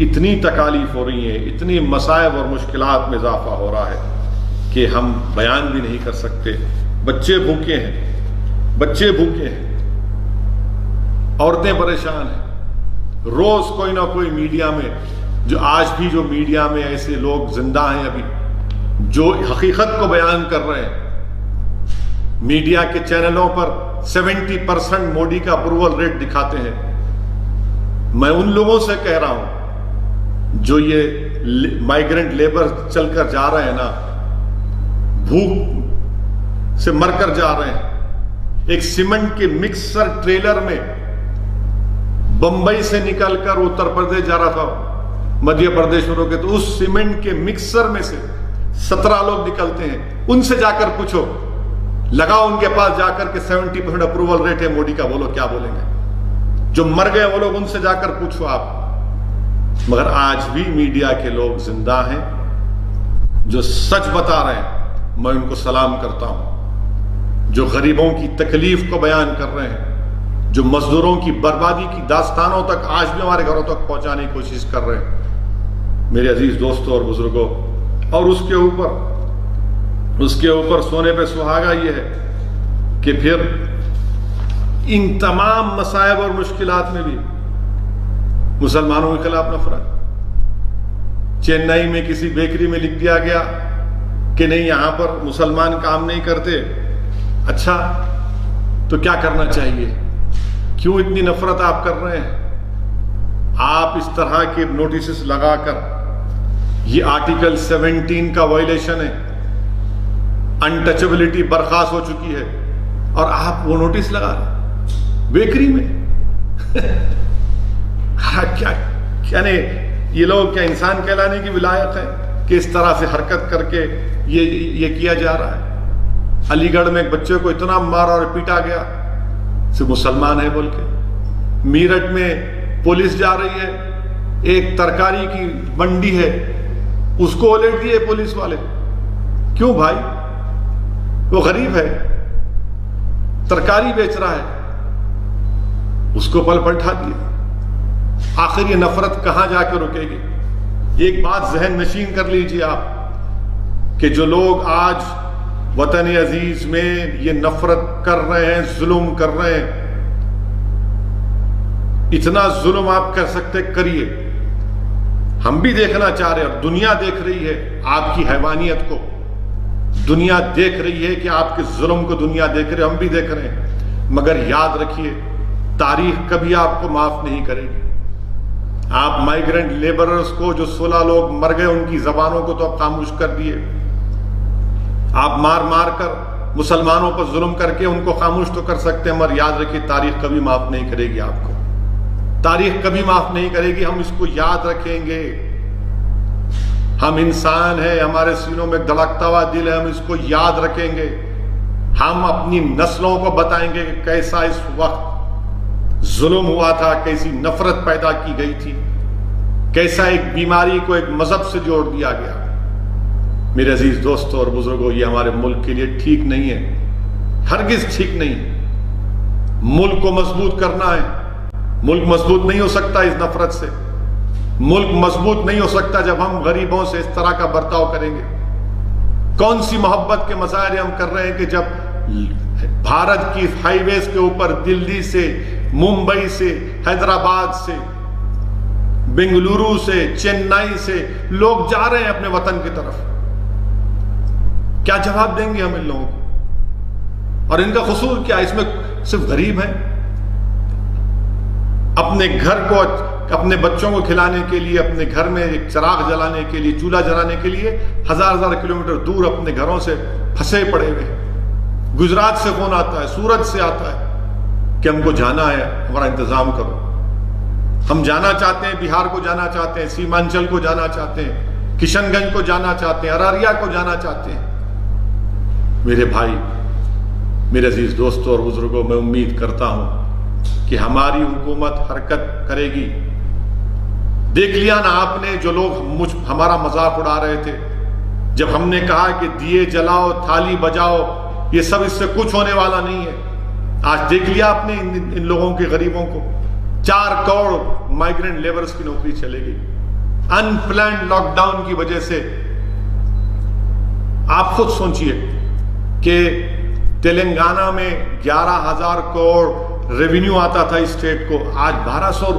اتنی تکالیف ہو رہی ہیں، اتنی مصائب اور مشکلات میں اضافہ ہو رہا ہے کہ ہم بیان بھی نہیں کر سکتے۔ بچے بھوکے ہیں، بچے بھوکے ہیں، عورتیں پریشان ہیں۔ روز کوئی نہ کوئی میڈیا میں، جو آج بھی جو میڈیا میں ایسے لوگ زندہ ہیں ابھی جو حقیقت کو بیان کر رہے ہیں، میڈیا کے چینلوں پر 70% مودی کا اپروول ریٹ دکھاتے ہیں۔ میں ان لوگوں سے کہہ رہا ہوں جو یہ مائیگرنٹ لیبر چل کر جا رہے ہیں نا، بھوک سے مر کر جا رہے ہیں۔ ایک سیمنٹ کے مکسر ٹریلر میں بمبئی سے نکل کر اتر پردیش جا رہا تھا، مدھیہ پردیش میں روکے تو اس سیمنٹ کے مکسر میں سے 17 لوگ نکلتے ہیں۔ ان سے جا کر پوچھو، لگاؤ ان کے پاس جا کر کہ 70% اپروول ریٹ ہے مودی کا، بولو کیا بولیں گے؟ جو مر گئے وہ لوگ، ان سے جا کر پوچھو آپ۔ مگر آج بھی میڈیا کے لوگ زندہ ہیں جو سچ بتا رہے ہیں، میں ان کو سلام کرتا ہوں۔ جو غریبوں کی تکلیف کو بیان کر رہے ہیں، جو مزدوروں کی بربادی کی داستانوں تک آج بھی ہمارے گھروں تک پہنچانے کی کوشش کر رہے ہیں، میرے عزیز دوستوں اور بزرگوں۔ اور اس کے اوپر سونے پہ سہاگا یہ ہے کہ پھر ان تمام مصائب اور مشکلات میں بھی مسلمانوں کے خلاف نفرت۔ چنئی میں کسی بیکری میں لکھ دیا گیا کہ نہیں، یہاں پر مسلمان کام نہیں کرتے۔ اچھا، تو کیا کرنا چاہیے؟ کیوں اتنی نفرت آپ کر رہے ہیں؟ آپ اس طرح کے نوٹسز لگا کر، یہ آرٹیکل 17 کا وائلیشن ہے، انٹچبلٹی برخاست ہو چکی ہے، اور آپ وہ نوٹس لگا رہے بیکری میں۔ کیا نہیں، یہ لوگ کیا انسان کہلانے کی ولایت ہے کہ اس طرح سے حرکت کر کے یہ کیا جا رہا ہے؟ علی گڑھ میں ایک بچے کو اتنا مارا اور پیٹا گیا، صرف مسلمان ہے بول کے۔ میرٹھ میں پولیس جا رہی ہے، ایک ترکاری کی منڈی ہے، اس کو الرٹ دیے پولیس والے۔ کیوں بھائی؟ وہ غریب ہے، ترکاری بیچ رہا ہے، اس کو پلٹا دیا۔ آخر یہ نفرت کہاں جا کے رکے گی؟ ایک بات ذہن نشین کر لیجیے آپ کہ جو لوگ آج وطن عزیز میں یہ نفرت کر رہے ہیں، ظلم کر رہے ہیں، اتنا ظلم آپ کر سکتے کریے۔ ہم بھی دیکھنا چاہ رہے ہیں، اور دنیا دیکھ رہی ہے آپ کی حیوانیت کو، دنیا دیکھ رہی ہے کہ آپ کے ظلم کو دنیا دیکھ رہے، ہم بھی دیکھ رہے ہیں۔ مگر یاد رکھیے، تاریخ کبھی آپ کو معاف نہیں کرے گی۔ آپ مائیگرنٹ لیبررز کو، جو 16 لوگ مر گئے، ان کی زبانوں کو تو آپ خاموش کر دیے۔ آپ مار کر مسلمانوں پر ظلم کر کے ان کو خاموش تو کر سکتے ہیں، مگر یاد رکھیے تاریخ کبھی معاف نہیں کرے گی آپ کو، تاریخ کبھی معاف نہیں کرے گی۔ ہم اس کو یاد رکھیں گے۔ ہم انسان ہیں، ہمارے سینوں میں دھڑکتا ہوا دل ہے، ہم اس کو یاد رکھیں گے۔ ہم اپنی نسلوں کو بتائیں گے کہ کیسا اس وقت ظلم ہوا تھا، کیسی نفرت پیدا کی گئی تھی، کیسا ایک بیماری کو ایک مذہب سے جوڑ دیا گیا۔ میرے عزیز دوستوں اور بزرگوں، یہ ہمارے ملک کے لیے ٹھیک نہیں ہے، ہرگز ٹھیک نہیں۔ ملک کو مضبوط کرنا ہے، ملک مضبوط نہیں ہو سکتا اس نفرت سے، ملک مضبوط نہیں ہو سکتا جب ہم غریبوں سے اس طرح کا برتاؤ کریں گے۔ کون سی محبت کے مظاہرے ہم کر رہے ہیں کہ جب بھارت کی ہائی ویز کے اوپر دلی سے، ممبئی سے، حیدرآباد سے، بنگلورو سے، چنئی سے لوگ جا رہے ہیں اپنے وطن کی طرف، کیا جواب دیں گے ہم ان لوگوں کو؟ اور ان کا قصور کیا؟ اس میں صرف غریب ہیں، اپنے گھر کو، اپنے بچوں کو کھلانے کے لیے، اپنے گھر میں ایک چراغ جلانے کے لیے، چولہا جلانے کے لیے ہزار کلومیٹر دور اپنے گھروں سے پھنسے پڑے ہوئے ہیں۔ گجرات سے فون آتا ہے، سورت سے آتا ہے کہ ہم کو جانا ہے، ہمارا انتظام کرو۔ ہم جانا چاہتے ہیں، بہار کو جانا چاہتے ہیں، سیمانچل کو جانا چاہتے ہیں، کشن گنج کو جانا چاہتے ہیں، ارریہ کو جانا چاہتے ہیں۔ میرے بھائی، میرے عزیز دوستوں اور بزرگوں، میں امید کرتا ہوں کہ ہماری حکومت حرکت کرے گی۔ دیکھ لیا نا آپ نے، جو لوگ ہمارا مذاق اڑا رہے تھے جب ہم نے کہا کہ دیے جلاؤ، تھالی بجاؤ، یہ سب اس سے کچھ ہونے والا نہیں ہے۔ آج دیکھ لیا آپ نے ان لوگوں کے، غریبوں کو 4 کروڑ مائیگرنٹ لیبرز کی نوکری چلے گئی۔ ان پلانڈ لاک ڈاؤن کی وجہ سے آپ خود سوچئے کہ تلنگانہ میں 11,000 کروڑ ریونیو آتا تھا اسٹیٹ کو، آج 1200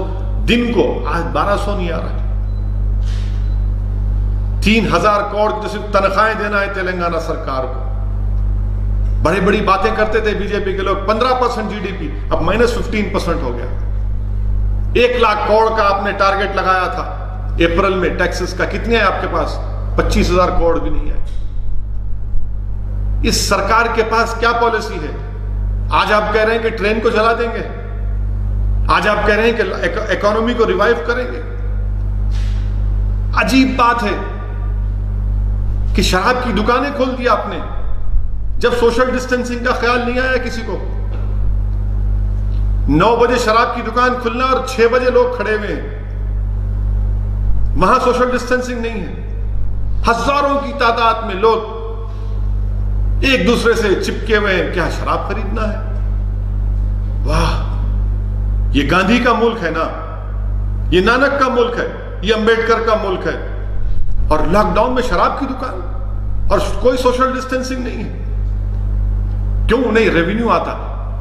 دن کو، آج 1200 نہیں آ رہا. 3,000 کروڑ کی صرف تنخواہیں دینا ہے تلنگانہ سرکار کو. بڑی بڑی باتیں کرتے تھے بی جے پی کے لوگ، 15% جی ڈی پی، اب -15% ہو گیا. 1 لاکھ کروڑ کا آپ نے ٹارگٹ لگایا تھا اپریل میں ٹیکسز کا، کتنے ہیں آپ کے پاس؟ 25,000 کروڑ بھی نہیں ہے. اس سرکار کے پاس کیا پالیسی ہے؟ آج آپ کہہ رہے ہیں کہ ٹرین کو چلا دیں گے، آج آپ کہہ رہے ہیں کہ اکانومی کو ریوائیو کریں گے. عجیب بات ہے کہ شراب کی دکانیں کھول دی آپ نے جب سوشل ڈسٹینسنگ کا خیال نہیں آیا کسی کو. 9 بجے شراب کی دکان کھلنا اور 6 بجے لوگ کھڑے ہوئے ہیں، وہاں سوشل ڈسٹینسنگ نہیں ہے. ہزاروں کی تعداد میں لوگ ایک دوسرے سے چپکے ہوئے ہیں. کیا شراب خریدنا ہے؟ واہ، یہ گاندھی کا ملک ہے نا، یہ نانک کا ملک ہے، یہ امبیڈکر کا ملک ہے، اور لاک ڈاؤن میں شراب کی دکان اور کوئی سوشل ڈسٹینسنگ نہیں ہے. کیوں نہیں ریونیو آتا؟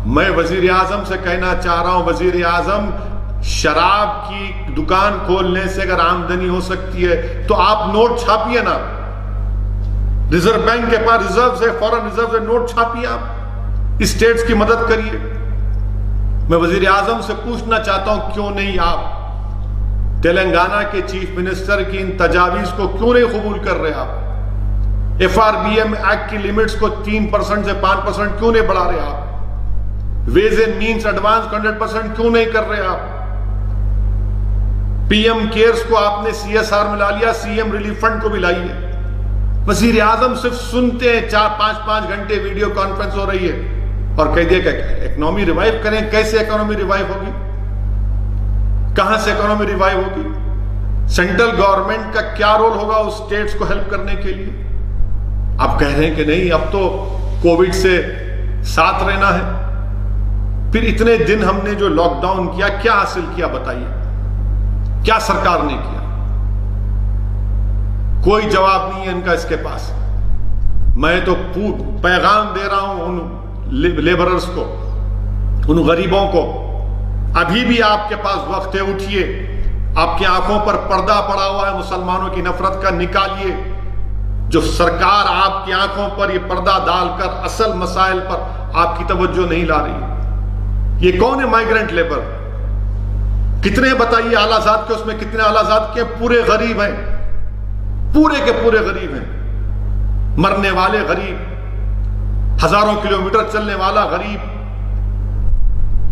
میں وزیر اعظم سے کہنا چاہ رہا ہوں، وزیر اعظم، شراب کی دکان کھولنے سے اگر آمدنی ہو سکتی ہے تو آپ نوٹ چھاپیے نا. ریزرو بینک کے پاس ریزرو ہے، فورن ریزرو سے نوٹ چھاپیے، آپ اسٹیٹس کی مدد کریے. میں وزیر اعظم سے پوچھنا چاہتا ہوں، کیوں نہیں آپ تلنگانہ کے چیف منسٹر کی ان تجاویز کو کیوں نہیں قبول کر رہے؟ آپ FRBM ایکٹ کی لیمٹس کو 3% سے 5% کیوں نہیں بڑھا رہے؟ آپ ویز اینڈ مینز ایڈوانس 100% کیوں نہیں کر رہے؟ آپ PM کیئرز کو آپ نے CSR میں لا لیا، CM ریلیف فنڈ کو بھی لائیے. وزیر اعظم صرف سنتے ہیں، 4-5 گھنٹے ویڈیو کانفرنس ہو رہی ہے اور کہہ دیا کہ اکنامی ریوائیو کریں. کیسے اکنامی ریوائیو ہوگی؟ کہاں سے اکنامی ریوائیو ہوگی؟ سینٹرل گورنمنٹ کا کیا رول ہوگا اس اسٹیٹس کو ہیلپ کرنے کے لیے؟ آپ کہہ رہے ہیں کہ نہیں، اب تو کووڈ سے ساتھ رہنا ہے. پھر اتنے دن ہم نے جو لاک ڈاؤن کیا، کیا حاصل کیا بتائیے؟ کیا سرکار نے کیا؟ کوئی جواب نہیں ہے ان کا اس کے پاس. میں تو پیغام دے رہا ہوں ان لیبررز کو، ان غریبوں کو، ابھی بھی آپ کے پاس وقت ہے، اٹھیے. آپ کی آنکھوں پر پردہ پڑا ہوا ہے مسلمانوں کی نفرت کا، نکالیے. جو سرکار آپ کی آنکھوں پر یہ پردہ ڈال کر اصل مسائل پر آپ کی توجہ نہیں لا رہی. یہ کون ہے مائیگرنٹ لیبر؟ کتنے بتائیے اعلیٰ ذات کے، اس میں کتنے اعلیٰ ذات کے پورے غریب ہیں، پورے کے پورے غریب ہیں. مرنے والے غریب، ہزاروں کلومیٹر چلنے والا غریب،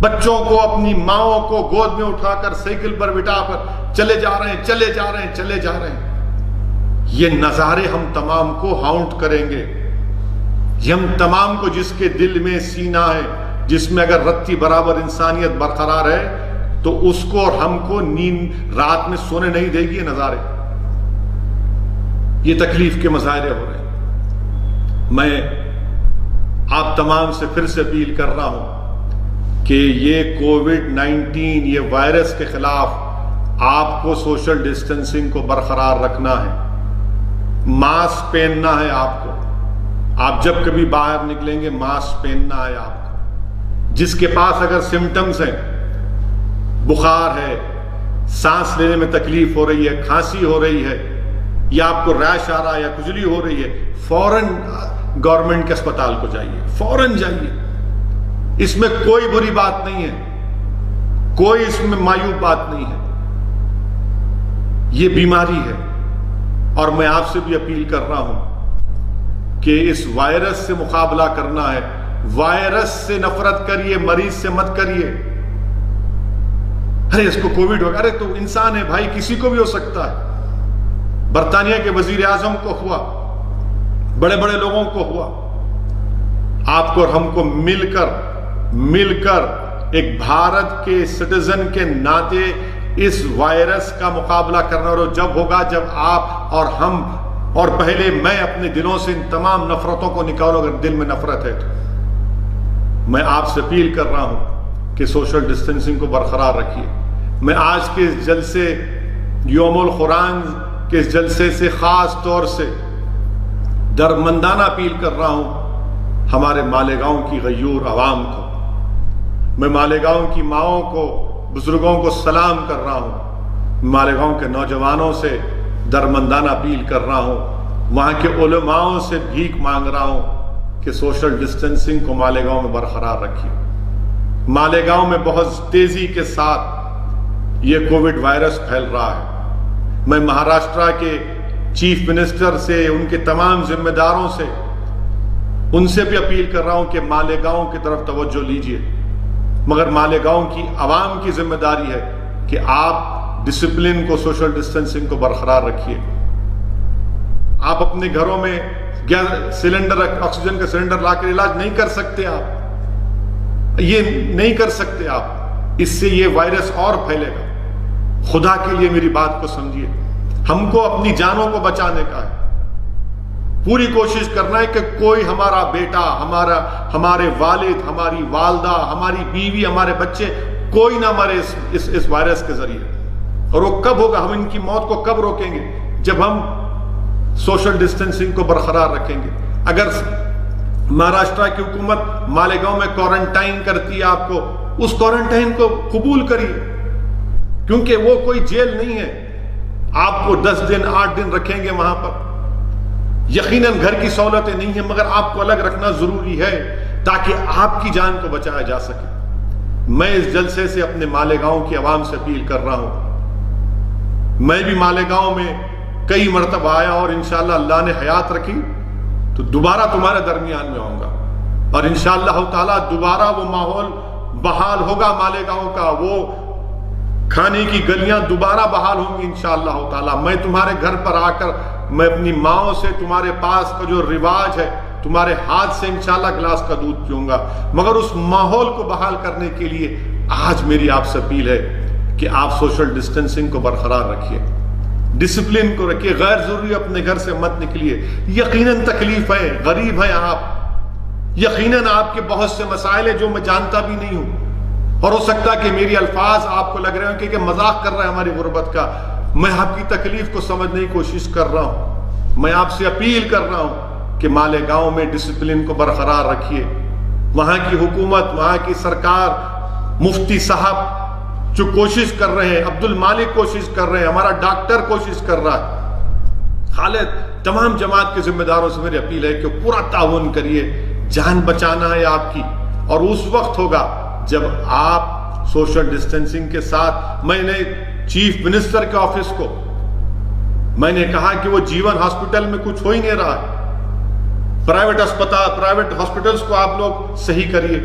بچوں کو، اپنی ماؤں کو گود میں اٹھا کر سائیکل پر بٹھا کر چلے جا رہے ہیں، چلے جا رہے ہیں، چلے جا رہے ہیں. یہ نظارے ہم تمام کو ہاؤنٹ کریں گے. یہ ہم تمام کو، جس کے دل میں سینہ ہے، جس میں اگر رتی برابر انسانیت برقرار ہے، تو اس کو اور ہم کو نیند رات میں سونے نہیں دے گی. یہ نظارے، یہ تکلیف کے مظاہرے ہو رہے ہیں. میں آپ تمام سے پھر سے اپیل کر رہا ہوں کہ یہ کووڈ-19، یہ وائرس کے خلاف آپ کو سوشل ڈسٹینسنگ کو برقرار رکھنا ہے. ماسک پہننا ہے آپ کو. آپ جب کبھی باہر نکلیں گے ماسک پہننا ہے آپ کو. جس کے پاس اگر سمٹمز ہیں، بخار ہے، سانس لینے میں تکلیف ہو رہی ہے، کھانسی ہو رہی ہے، یا آپ کو ریش آ رہا ہے یا کھجلی ہو رہی ہے، فوراً گورنمنٹ کے اسپتال کو جائیے، فوراً جائیے. اس میں کوئی بری بات نہیں ہے، کوئی اس میں معیوب بات نہیں ہے. یہ بیماری ہے، اور میں آپ سے بھی اپیل کر رہا ہوں کہ اس وائرس سے مقابلہ کرنا ہے. وائرس سے نفرت کریے، مریض سے مت کریے. ارے اس کو کووڈ ہو گیا، ارے تو انسان ہے بھائی، کسی کو بھی ہو سکتا ہے. برطانیہ کے وزیر اعظم کو ہوا، بڑے بڑے لوگوں کو ہوا. آپ کو اور ہم کو مل کر ایک بھارت کے سٹیزن کے ناطے اس وائرس کا مقابلہ کرنا. اور جب ہوگا جب آپ اور ہم، اور پہلے میں اپنے دلوں سے ان تمام نفرتوں کو نکالوں. اگر دل میں نفرت ہے تو میں آپ سے اپیل کر رہا ہوں کہ سوشل ڈسٹینسنگ کو برقرار رکھیے. میں آج کے جلسے یوم القرآن کے اس جلسے سے خاص طور سے درمندانہ اپیل کر رہا ہوں ہمارے مالیگاؤں کی غیور عوام کو. میں مالیگاؤں کی ماؤں کو، بزرگوں کو سلام کر رہا ہوں. مالیگاؤں کے نوجوانوں سے درمندانہ اپیل کر رہا ہوں. وہاں کے علماؤں سے بھیک مانگ رہا ہوں کہ سوشل ڈسٹینسنگ کو مالیگاؤں میں برقرار رکھیے. مالیگاؤں میں بہت تیزی کے ساتھ یہ کووڈ وائرس پھیل رہا ہے. میں مہاراشٹرا کے چیف منسٹر سے، ان کے تمام ذمہ داروں سے، ان سے بھی اپیل کر رہا ہوں کہ مالیگاؤں کی طرف توجہ لیجیے. مگر مالیگاؤں کی عوام کی ذمہ داری ہے کہ آپ ڈسپلن کو، سوشل ڈسٹینسنگ کو برقرار رکھیے. آپ اپنے گھروں میں سلنڈر، آکسیجن کا سلنڈر لا کر علاج نہیں کر سکتے. آپ یہ نہیں کر سکتے. آپ اس سے یہ وائرس اور پھیلے گا. خدا کے لیے میری بات کو سمجھیے. ہم کو اپنی جانوں کو بچانے کا ہے. پوری کوشش کرنا ہے کہ کوئی ہمارا بیٹا، ہمارے والد، ہماری والدہ، ہماری بیوی، ہمارے بچے، کوئی نہ مرے اس وائرس کے ذریعے. اور وہ کب ہوگا؟ ہم ان کی موت کو کب روکیں گے؟ جب ہم سوشل ڈسٹینسنگ کو برقرار رکھیں گے. اگر مہاراشٹرا کی حکومت مالیگاؤں میں کوارنٹائن کرتی ہے آپ کو، اس کوارنٹائن کو قبول کریے، کیونکہ وہ کوئی جیل نہیں ہے. آپ کو 10 دن 8 دن رکھیں گے وہاں پر. یقیناً گھر کی سہولتیں نہیں ہیں، مگر آپ کو الگ رکھنا ضروری ہے تاکہ آپ کی جان کو بچایا جا سکے. میں اس جلسے سے اپنے مالیگاؤں کی عوام سے اپیل کر رہا ہوں. میں بھی مالیگاؤں میں کئی مرتبہ آیا اور انشاءاللہ اللہ نے حیات رکھی تو دوبارہ تمہارے درمیان میں آؤں گا. اور انشاءاللہ تعالیٰ دوبارہ وہ ماحول بحال ہوگا مالیگاؤں کا. وہ کھانے کی گلیاں دوبارہ بحال ہوں گی انشاءاللہ تعالیٰ. میں تمہارے گھر پر آ کر میں اپنی ماؤں سے تمہارے پاس کا جو رواج ہے، تمہارے ہاتھ سے انشاءاللہ گلاس کا دودھ پیوں گا. مگر اس ماحول کو بحال کرنے کے لیے آج میری آپ سے اپیل ہے کہ آپ سوشل ڈسٹینسنگ کو برقرار رکھیے، ڈسپلن کو رکھیے. غیر ضروری اپنے گھر سے مت نکلیے. یقیناً تکلیف ہے، غریب ہیں آپ، یقیناً آپ کے بہت سے مسائل ہیں جو میں جانتا بھی نہیں ہوں. اور ہو سکتا ہے کہ میری الفاظ آپ کو لگ رہے ہیں کہ مذاق کر رہا ہے ہماری غربت کا. میں آپ کی تکلیف کو سمجھنے کی کوشش کر رہا ہوں. میں آپ سے اپیل کر رہا ہوں کہ مالیگاؤں میں ڈسپلن کو برقرار رکھیے. وہاں کی حکومت، وہاں کی سرکار، مفتی صاحب جو کوشش کر رہے ہیں، عبد المالک کوشش کر رہے ہیں، ہمارا ڈاکٹر کوشش کر رہا ہے، خالد، تمام جماعت کے ذمہ داروں سے میری اپیل ہے کہ پورا تعاون کریے. جان بچانا ہے آپ کی. اور اس وقت ہوگا جب آپ سوشل ڈسٹینسنگ کے ساتھ. میں نے چیف منسٹر کے آفس کو میں نے کہا کہ وہ جیون ہاسپٹل میں کچھ ہو ہی نہیں رہا ہے. پرائیویٹ ہاسپٹلز کو آپ لوگ صحیح کریے.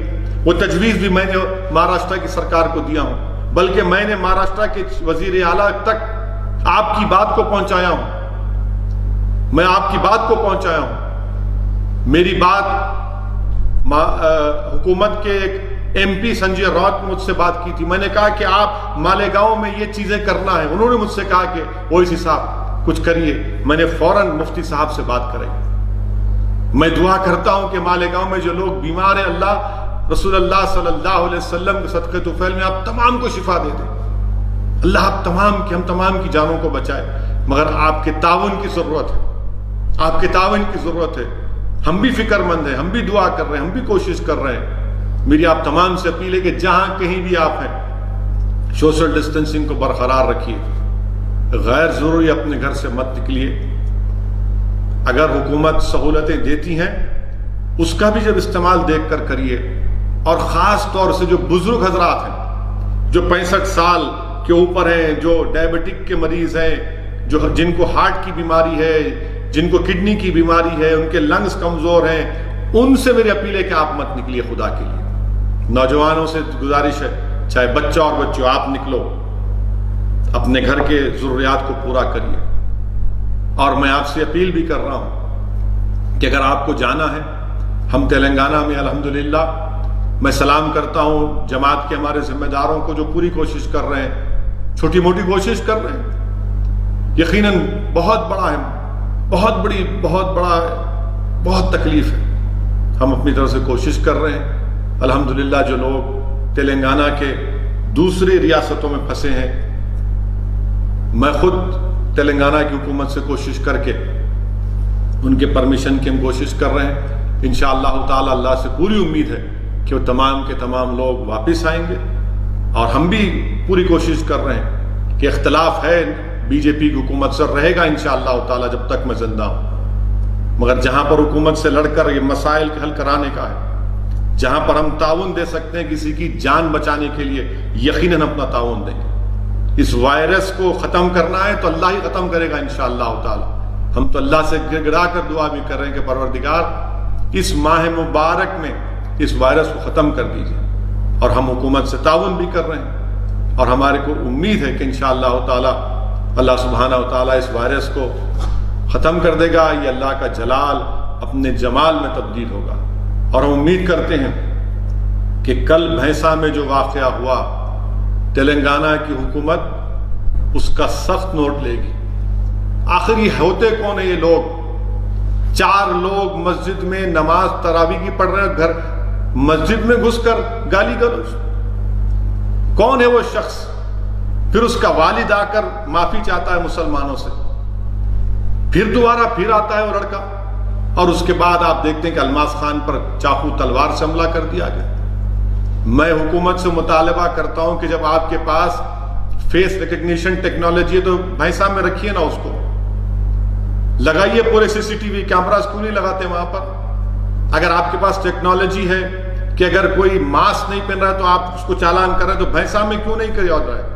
وہ تجویز بھی میں نے مہاراشٹر کی سرکار کو دیا ہوں، بلکہ میں نے مہاراشٹر کے وزیر اعلیٰ تک آپ کی بات کو پہنچایا ہوں. میں آپ کی بات کو پہنچایا ہوں. میری بات حکومت کے ایک ایم پی سنجے راؤت نے مجھ سے بات کی تھی. میں نے کہا کہ آپ مالیگاؤں میں یہ چیزیں کرنا ہے. انہوں نے مجھ سے کہا کہ اویسی صاحب کچھ کریے. میں نے فوراً مفتی صاحب سے بات کرائی. میں دعا کرتا ہوں کہ مالیگاؤں میں جو لوگ بیمار ہیں، اللہ رسول اللہ صلی اللہ علیہ وسلم کے صدقے طفیل میں آپ تمام کو شفا دے دیں. اللہ ہم تمام کی جانوں کو بچائے. مگر آپ کے تعاون کی ضرورت ہے. آپ کے تعاون کی ضرورت ہے. ہم بھی فکر مند ہیں، ہم بھی دعا کر رہے ہیں، ہم بھی کوشش کر رہے ہیں. میری آپ تمام سے اپیل ہے کہ جہاں کہیں بھی آپ ہیں سوشل ڈسٹینسنگ کو برقرار رکھیے. غیر ضروری اپنے گھر سے مت نکلیے. اگر حکومت سہولتیں دیتی ہیں اس کا بھی جب استعمال دیکھ کر کریے. اور خاص طور سے جو بزرگ حضرات ہیں، جو 65 سال کے اوپر ہیں، جو ڈائبٹک کے مریض ہیں، جن کو ہارٹ کی بیماری ہے، جن کو کڈنی کی بیماری ہے، ان کے لنگز کمزور ہیں، ان سے میری اپیل ہے کہ آپ مت نکلیے خدا کے لیے. نوجوانوں سے گزارش ہے، چاہے بچہ اور بچوں، آپ نکلو، اپنے گھر کے ضروریات کو پورا کریے. اور میں آپ سے اپیل بھی کر رہا ہوں کہ اگر آپ کو جانا ہے، ہم تلنگانہ میں الحمدللہ، میں سلام کرتا ہوں جماعت کے ہمارے ذمہ داروں کو جو پوری کوشش کر رہے ہیں، چھوٹی موٹی کوشش کر رہے ہیں. یقیناً بہت بڑا ہے، بہت تکلیف ہے. ہم اپنی طرف سے کوشش کر رہے ہیں. الحمدللہ جو لوگ تلنگانہ کے دوسری ریاستوں میں پھنسے ہیں، میں خود تلنگانہ کی حکومت سے کوشش کر کے ان کے پرمیشن کی ہم کوشش کر رہے ہیں. انشاءاللہ تعالی اللہ سے پوری امید ہے کہ وہ تمام کے تمام لوگ واپس آئیں گے. اور ہم بھی پوری کوشش کر رہے ہیں کہ اختلاف ہے بی جے پی کی حکومت سے رہے گا انشاءاللہ تعالی جب تک میں زندہ ہوں. مگر جہاں پر حکومت سے لڑ کر یہ مسائل کے حل کرانے کا ہے، جہاں پر ہم تعاون دے سکتے ہیں کسی کی جان بچانے کے لیے، یقیناً اپنا تعاون دیں گے. اس وائرس کو ختم کرنا ہے تو اللہ ہی ختم کرے گا انشاءاللہ تعالی. ہم تو اللہ سے گڑ گڑا کر دعا بھی کر رہے ہیں کہ پروردگار اس ماہ مبارک میں اس وائرس کو ختم کر دیجیے. اور ہم حکومت سے تعاون بھی کر رہے ہیں اور ہمارے کو امید ہے کہ انشاءاللہ تعالی اللہ سبحانہ و تعالی اس وائرس کو ختم کر دے گا. یہ اللہ کا جلال اپنے جمال میں تبدیل ہوگا. اور ہم امید کرتے ہیں کہ کل بھینسا میں جو واقعہ ہوا، تلنگانہ کی حکومت اس کا سخت نوٹ لے گی. آخر یہ ہوتے کون ہیں یہ لوگ؟ 4 لوگ مسجد میں نماز تراویح کی پڑھ رہے ہیں، گھر مسجد میں گھس کر گالی گلوچ. کون ہے وہ شخص؟ پھر اس کا والد آ کر معافی چاہتا ہے مسلمانوں سے، پھر دوبارہ پھر آتا ہے وہ لڑکا، اور اس کے بعد آپ دیکھتے ہیں کہ الماس خان پر چاقو تلوار سے حملہ کر دیا گیا. میں حکومت سے مطالبہ کرتا ہوں کہ جب آپ کے پاس فیس ریکگنیشن ٹیکنالوجی ہے تو بھینسا میں رکھیے نا، اس کو لگائیے. پورے سی سی ٹی وی کیمراز کیوں نہیں لگاتے وہاں پر؟ اگر آپ کے پاس ٹیکنالوجی ہے کہ اگر کوئی ماسک نہیں پہن رہا ہے تو آپ اس کو چالان کر رہے ہیں، تو بھینسا میں کیوں نہیں کیا جا رہا ہے؟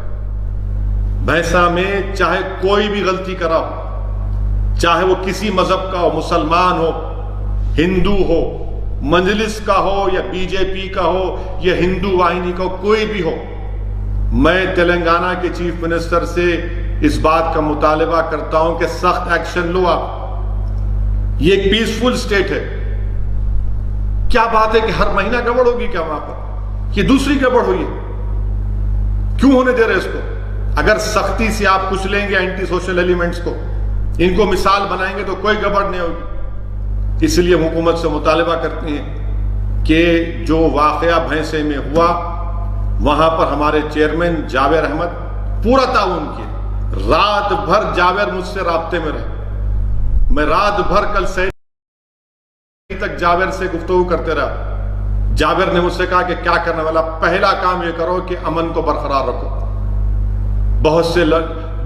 بھینسا میں چاہے کوئی بھی غلطی کرا ہو، چاہے وہ کسی مذہب کا ہو، مسلمان ہو، ہندو ہو، مجلس کا ہو یا بی جے پی کا ہو یا ہندو واہنی کا ہو، کوئی بھی ہو، میں تلنگانہ کے چیف منسٹر سے اس بات کا مطالبہ کرتا ہوں کہ سخت ایکشن لو آپ. یہ ایک پیسفل سٹیٹ ہے. کیا بات ہے کہ ہر مہینہ گڑبڑ ہوگی کیا وہاں پر؟ یہ دوسری گڑبڑ ہوئی ہے، کیوں ہونے دے رہے اس کو؟ اگر سختی سے آپ کچھ لیں گے اینٹی سوشل ایلیمنٹس کو، ان کو مثال بنائیں گے تو کوئی گڑبڑ نہیں ہوگی. اس لیے حکومت سے مطالبہ کرتے ہیں کہ جو واقعہ بھینسے میں ہوا وہاں پر ہمارے چیئرمین جاوید احمد پورا تعاون کیے. رات بھر جاوید مجھ سے رابطے میں رہے. میں رات بھر کل سے تک جاوید سے گفتگو کرتے رہا. جاوید نے مجھ سے کہا کہ کیا کرنے والا، پہلا کام یہ کرو کہ امن کو برقرار رکھو. بہت سے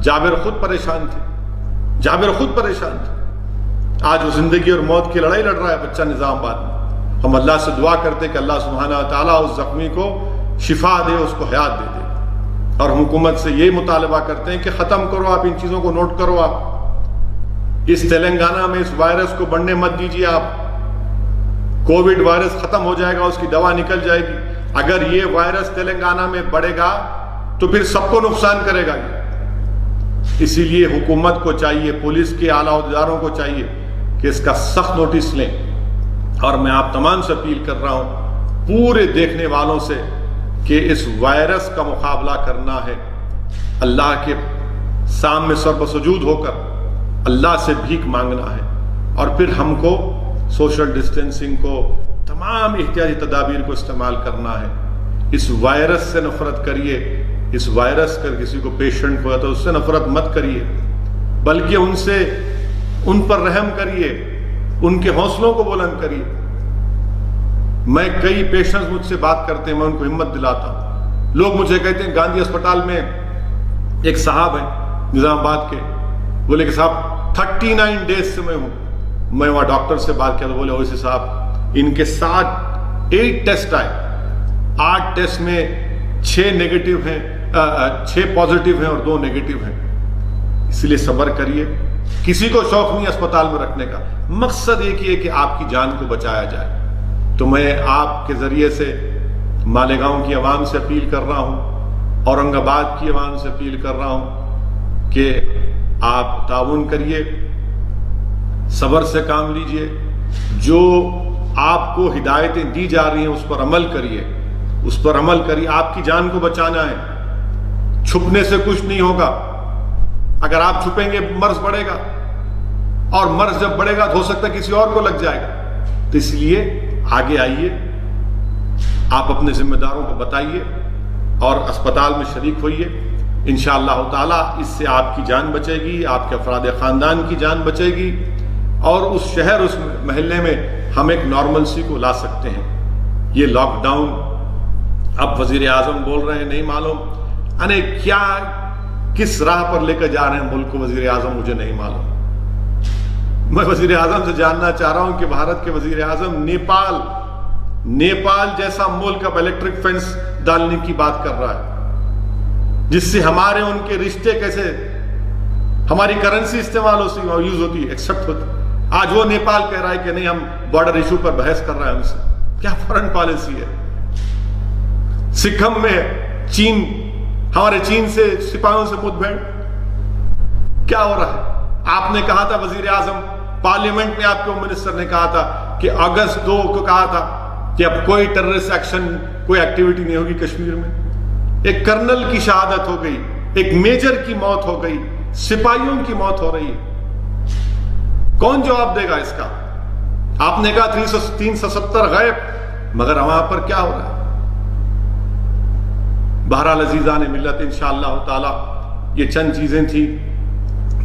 جاوید خود پریشان تھے، جاوید خود پریشان تھے. آج وہ زندگی اور موت کی لڑائی لڑ رہا ہے بچہ نظام آباد میں. ہم اللہ سے دعا کرتے کہ اللہ سبحانہ تعالیٰ اس زخمی کو شفا دے، اس کو حیات دے دے. اور حکومت سے یہ مطالبہ کرتے ہیں کہ ختم کرو آپ ان چیزوں کو، نوٹ کرو آپ. اس تلنگانہ میں اس وائرس کو بڑھنے مت دیجیے آپ. کووڈ وائرس ختم ہو جائے گا، اس کی دوا نکل جائے گی. اگر یہ وائرس تلنگانہ میں بڑھے گا تو پھر سب کو نقصان کرے گا. اسی لیے حکومت کو چاہیے، پولیس کے اعلیٰ عہدیداروں کو چاہیے کہ اس کا سخت نوٹس لیں. اور میں آپ تمام سے اپیل کر رہا ہوں، پورے دیکھنے والوں سے، کہ اس وائرس کا مقابلہ کرنا ہے. اللہ کے سامنے سر بسجود ہو کر اللہ سے بھیک مانگنا ہے. اور پھر ہم کو سوشل ڈسٹینسنگ کو، تمام احتیاطی تدابیر کو استعمال کرنا ہے. اس وائرس سے نفرت کریے. اس وائرس کا کسی کو پیشنٹ ہوا تو اس سے نفرت مت کریے، بلکہ ان پر رحم کریے، ان کے حوصلوں کو بلند کریے. میں کئی پیشنٹس مجھ سے بات کرتے ہیں، میں ان کو ہمت دلاتا ہوں. لوگ مجھے کہتے ہیں گاندھی اسپتال میں ایک صاحب ہیں نظام آباد کے، بولے کہ صاحب 39 ڈیز سے میں ہوں. میں وہاں ڈاکٹر سے بات کیا تو بولے اویسی صاحب ان کے ساتھ 8 ٹیسٹ آئے، 8 ٹیسٹ میں 6 نیگیٹو ہیں، 6 پازیٹیو ہیں اور 2 نیگیٹو ہیں. اس لیے صبر کریے. کسی کو شوق نہیں اسپتال میں رکھنے کا، مقصد ایک ہی ہے کہ آپ کی جان کو بچایا جائے. تو میں آپ کے ذریعے سے مالیگاؤں کی عوام سے اپیل کر رہا ہوں، اورنگ آباد کی عوام سے اپیل کر رہا ہوں کہ آپ تعاون کریے، صبر سے کام لیجئے. جو آپ کو ہدایتیں دی جا رہی ہیں اس پر عمل کریے، اس پر عمل کریے. آپ کی جان کو بچانا ہے. چھپنے سے کچھ نہیں ہوگا. اگر آپ چھپیں گے مرض بڑھے گا، اور مرض جب بڑھے گا تو ہو سکتا ہے کسی اور کو لگ جائے گا. تو اس لیے آگے آئیے، آپ اپنے ذمہ داروں کو بتائیے اور اسپتال میں شریک ہوئیے. انشاءاللہ تعالی اس سے آپ کی جان بچے گی، آپ کے افراد خاندان کی جان بچے گی، اور اس شہر اس محلے میں ہم ایک نارملسی کو لا سکتے ہیں۔ یہ لاک ڈاؤن اب وزیر اعظم بول رہے ہیں، نہیں معلوم یعنی کیا کس راہ پر لے کر جا رہے ہیں ملک کو وزیر اعظم، مجھے نہیں معلوم۔ میں وزیر اعظم سے جاننا چاہ رہا ہوں کہ بھارت کے وزیر اعظم نیپال جیسا ملک اب الیکٹرک فینس ڈالنے کی بات کر رہا ہے، جس سے ہمارے ان کے رشتے کیسے، ہماری کرنسی استعمال یوز ہوتی ہے، ایکسپٹ ہوتی ہے۔ آج وہ نیپال کہہ رہا ہے کہ نہیں، ہم بارڈر ایشو پر بحث کر رہے ہیں ہم سے۔ کیا فارن پالیسی ہے؟ سکھم میں ہمارے چین سے سپاہیوں سے مدبھیڑ کیا ہو رہا ہے؟ آپ نے کہا تھا وزیر اعظم پارلیمنٹ میں، آپ کے منسٹر نے کہا تھا کہ اگست 2 کو کہا تھا کہ اب کوئی ٹیررسٹ ایکشن، کوئی ایکٹیویٹی نہیں ہوگی کشمیر میں۔ ایک کرنل کی شہادت ہو گئی، ایک میجر کی موت ہو گئی، سپاہیوں کی موت ہو رہی ہے۔ کون جواب دے گا اس کا؟ آپ نے کہا 370 غائب، مگر وہاں پر کیا ہو رہا ہے؟ بہرحال عزیزان ملت، انشاءاللہ تعالی یہ چند چیزیں تھیں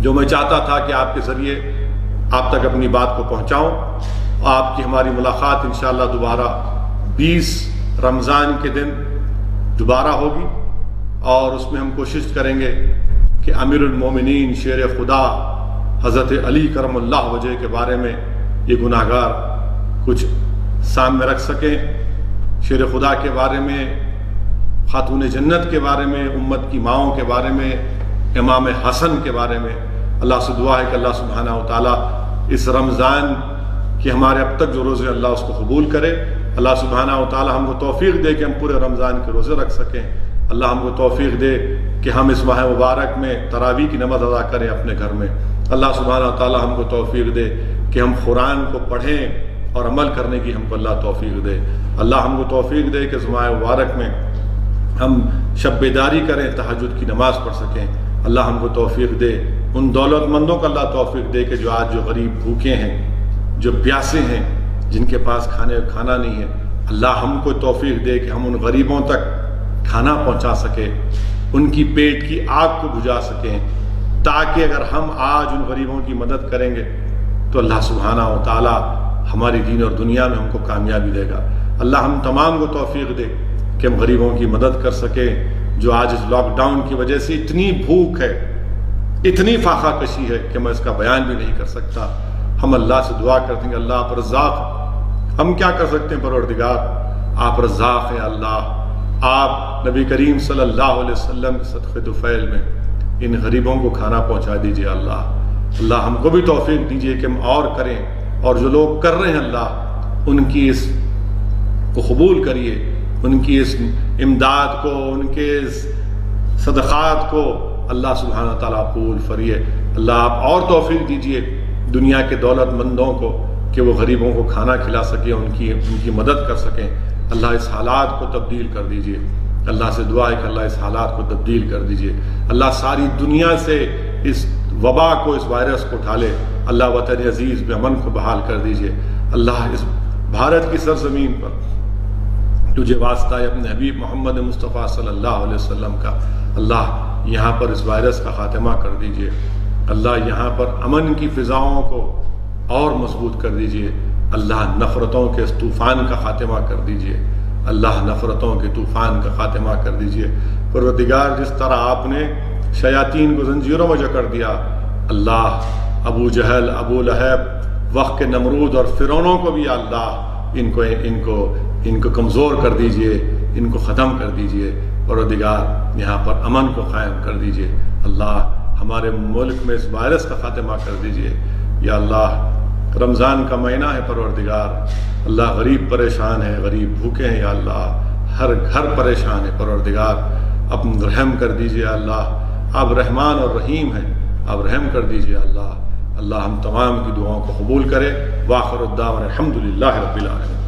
جو میں چاہتا تھا کہ آپ کے ذریعے آپ تک اپنی بات کو پہنچاؤں۔ آپ کی ہماری ملاقات انشاءاللہ دوبارہ 20 رمضان کے دن دوبارہ ہوگی، اور اس میں ہم کوشش کریں گے کہ امیر المومنین شیر خدا حضرت علی کرم اللہ وجہ کے بارے میں یہ گناہگار کچھ سامنے رکھ سکیں، شیر خدا کے بارے میں، خاتون جنت کے بارے میں، امت کی ماؤں کے بارے میں، امام حسن کے بارے میں۔ اللہ سے دعا ہے کہ اللہ سبحانہ و تعالیٰ اس رمضان کہ ہمارے اب تک جو روزے اللہ اس کو قبول کرے۔ اللہ سبحانہ و تعالی ہم کو توفیق دے کہ ہم پورے رمضان کے روزے رکھ سکیں۔ اللہ ہم کو توفیق دے کہ ہم اس ماہ مبارک میں تراویح کی نماز ادا کریں اپنے گھر میں۔ اللہ سبحانہ و تعالی ہم کو توفیق دے کہ ہم قرآن کو پڑھیں اور عمل کرنے کی ہم کو اللہ توفیق دے۔ اللہ ہم کو توفیق دے کہ اس ماہ مبارک میں ہم شب بیداری کریں، تہجد کی نماز پڑھ سکیں۔ اللہ ہم کو توفیق دے، ان دولت مندوں کو اللہ توفیق دے کہ جو آج جو غریب بھوکے ہیں، جو پیاسے ہیں، جن کے پاس کھانا نہیں ہے، اللہ ہم کو توفیق دے کہ ہم ان غریبوں تک کھانا پہنچا سکے، ان کی پیٹ کی آگ کو بجھا سکیں، تاکہ اگر ہم آج ان غریبوں کی مدد کریں گے تو اللہ سبحانہ و تعالی ہماری دین اور دنیا میں ہم کو کامیابی دے گا۔ اللہ ہم تمام کو توفیق دے کہ ہم غریبوں کی مدد کر سکیں، جو آج اس لاک ڈاؤن کی وجہ سے اتنی بھوک ہے، اتنی فاقہ کشی ہے کہ میں اس کا بیان بھی نہیں کر سکتا۔ ہم اللہ سے دعا کرتے ہیں کہ اللہ آپ رزاق، ہم کیا کر سکتے ہیں پروردگار، آپ رزاق ہیں اللہ، آپ نبی کریم صلی اللہ علیہ وسلم کے صدقے طفیل میں ان غریبوں کو کھانا پہنچا دیجئے اللہ ہم کو بھی توفیق دیجئے کہ ہم اور کریں، اور جو لوگ کر رہے ہیں اللہ ان کی اس کو قبول کریے، ان کی اس امداد کو، ان کے اس صدقات کو اللہ سبحانہ تعالیٰ قبول فریے۔ اللہ آپ اور توفیق دیجئے دنیا کے دولت مندوں کو کہ وہ غریبوں کو کھانا کھلا سکیں، ان کی مدد کر سکیں۔ اللہ اس حالات کو تبدیل کر دیجئے۔ اللہ سے دعا ہے کہ اللہ اس حالات کو تبدیل کر دیجئے۔ اللہ ساری دنیا سے اس وبا کو، اس وائرس کو اٹھا لے۔ اللہ وطن عزیز میں امن کو بحال کر دیجئے۔ اللہ اس بھارت کی سرزمین پر تجھے واسطہ ہے اپنے حبیب محمد مصطفیٰ صلی اللہ علیہ وسلم کا، اللہ یہاں پر اس وائرس کا خاتمہ کر دیجئے۔ اللہ یہاں پر امن کی فضاؤں کو اور مضبوط کر دیجئے۔ اللہ نفرتوں کے اس طوفان کا خاتمہ کر دیجئے۔ اللہ نفرتوں کے طوفان کا خاتمہ کر دیجئے۔ پروردگار جس طرح آپ نے شیاطین کو زنجیروں میں جکڑ دیا، اللہ ابو جہل، ابو لہب، وقت کے نمرود اور فرعونوں کو بھی اللہ ان کو کمزور کر دیجئے، ان کو ختم کر دیجئے۔ پروردگار یہاں پر امن کو قائم کر دیجئے۔ اللہ ہمارے ملک میں اس وائرس کا خاتمہ کر دیجئے۔ یا اللہ رمضان کا مہینہ ہے پروردگار، اللہ غریب پریشان ہے، غریب بھوکے ہیں، یا اللہ ہر گھر پریشان ہے پروردگار، اپنا رحم کر دیجئے۔ اللہ آپ رحمان اور رحیم ہیں، آپ رحم کر دیجئے۔ اللہ ہم تمام کی دعاؤں کو قبول کرے۔ وآخر الدعوانا الحمدللہ رب العالمین۔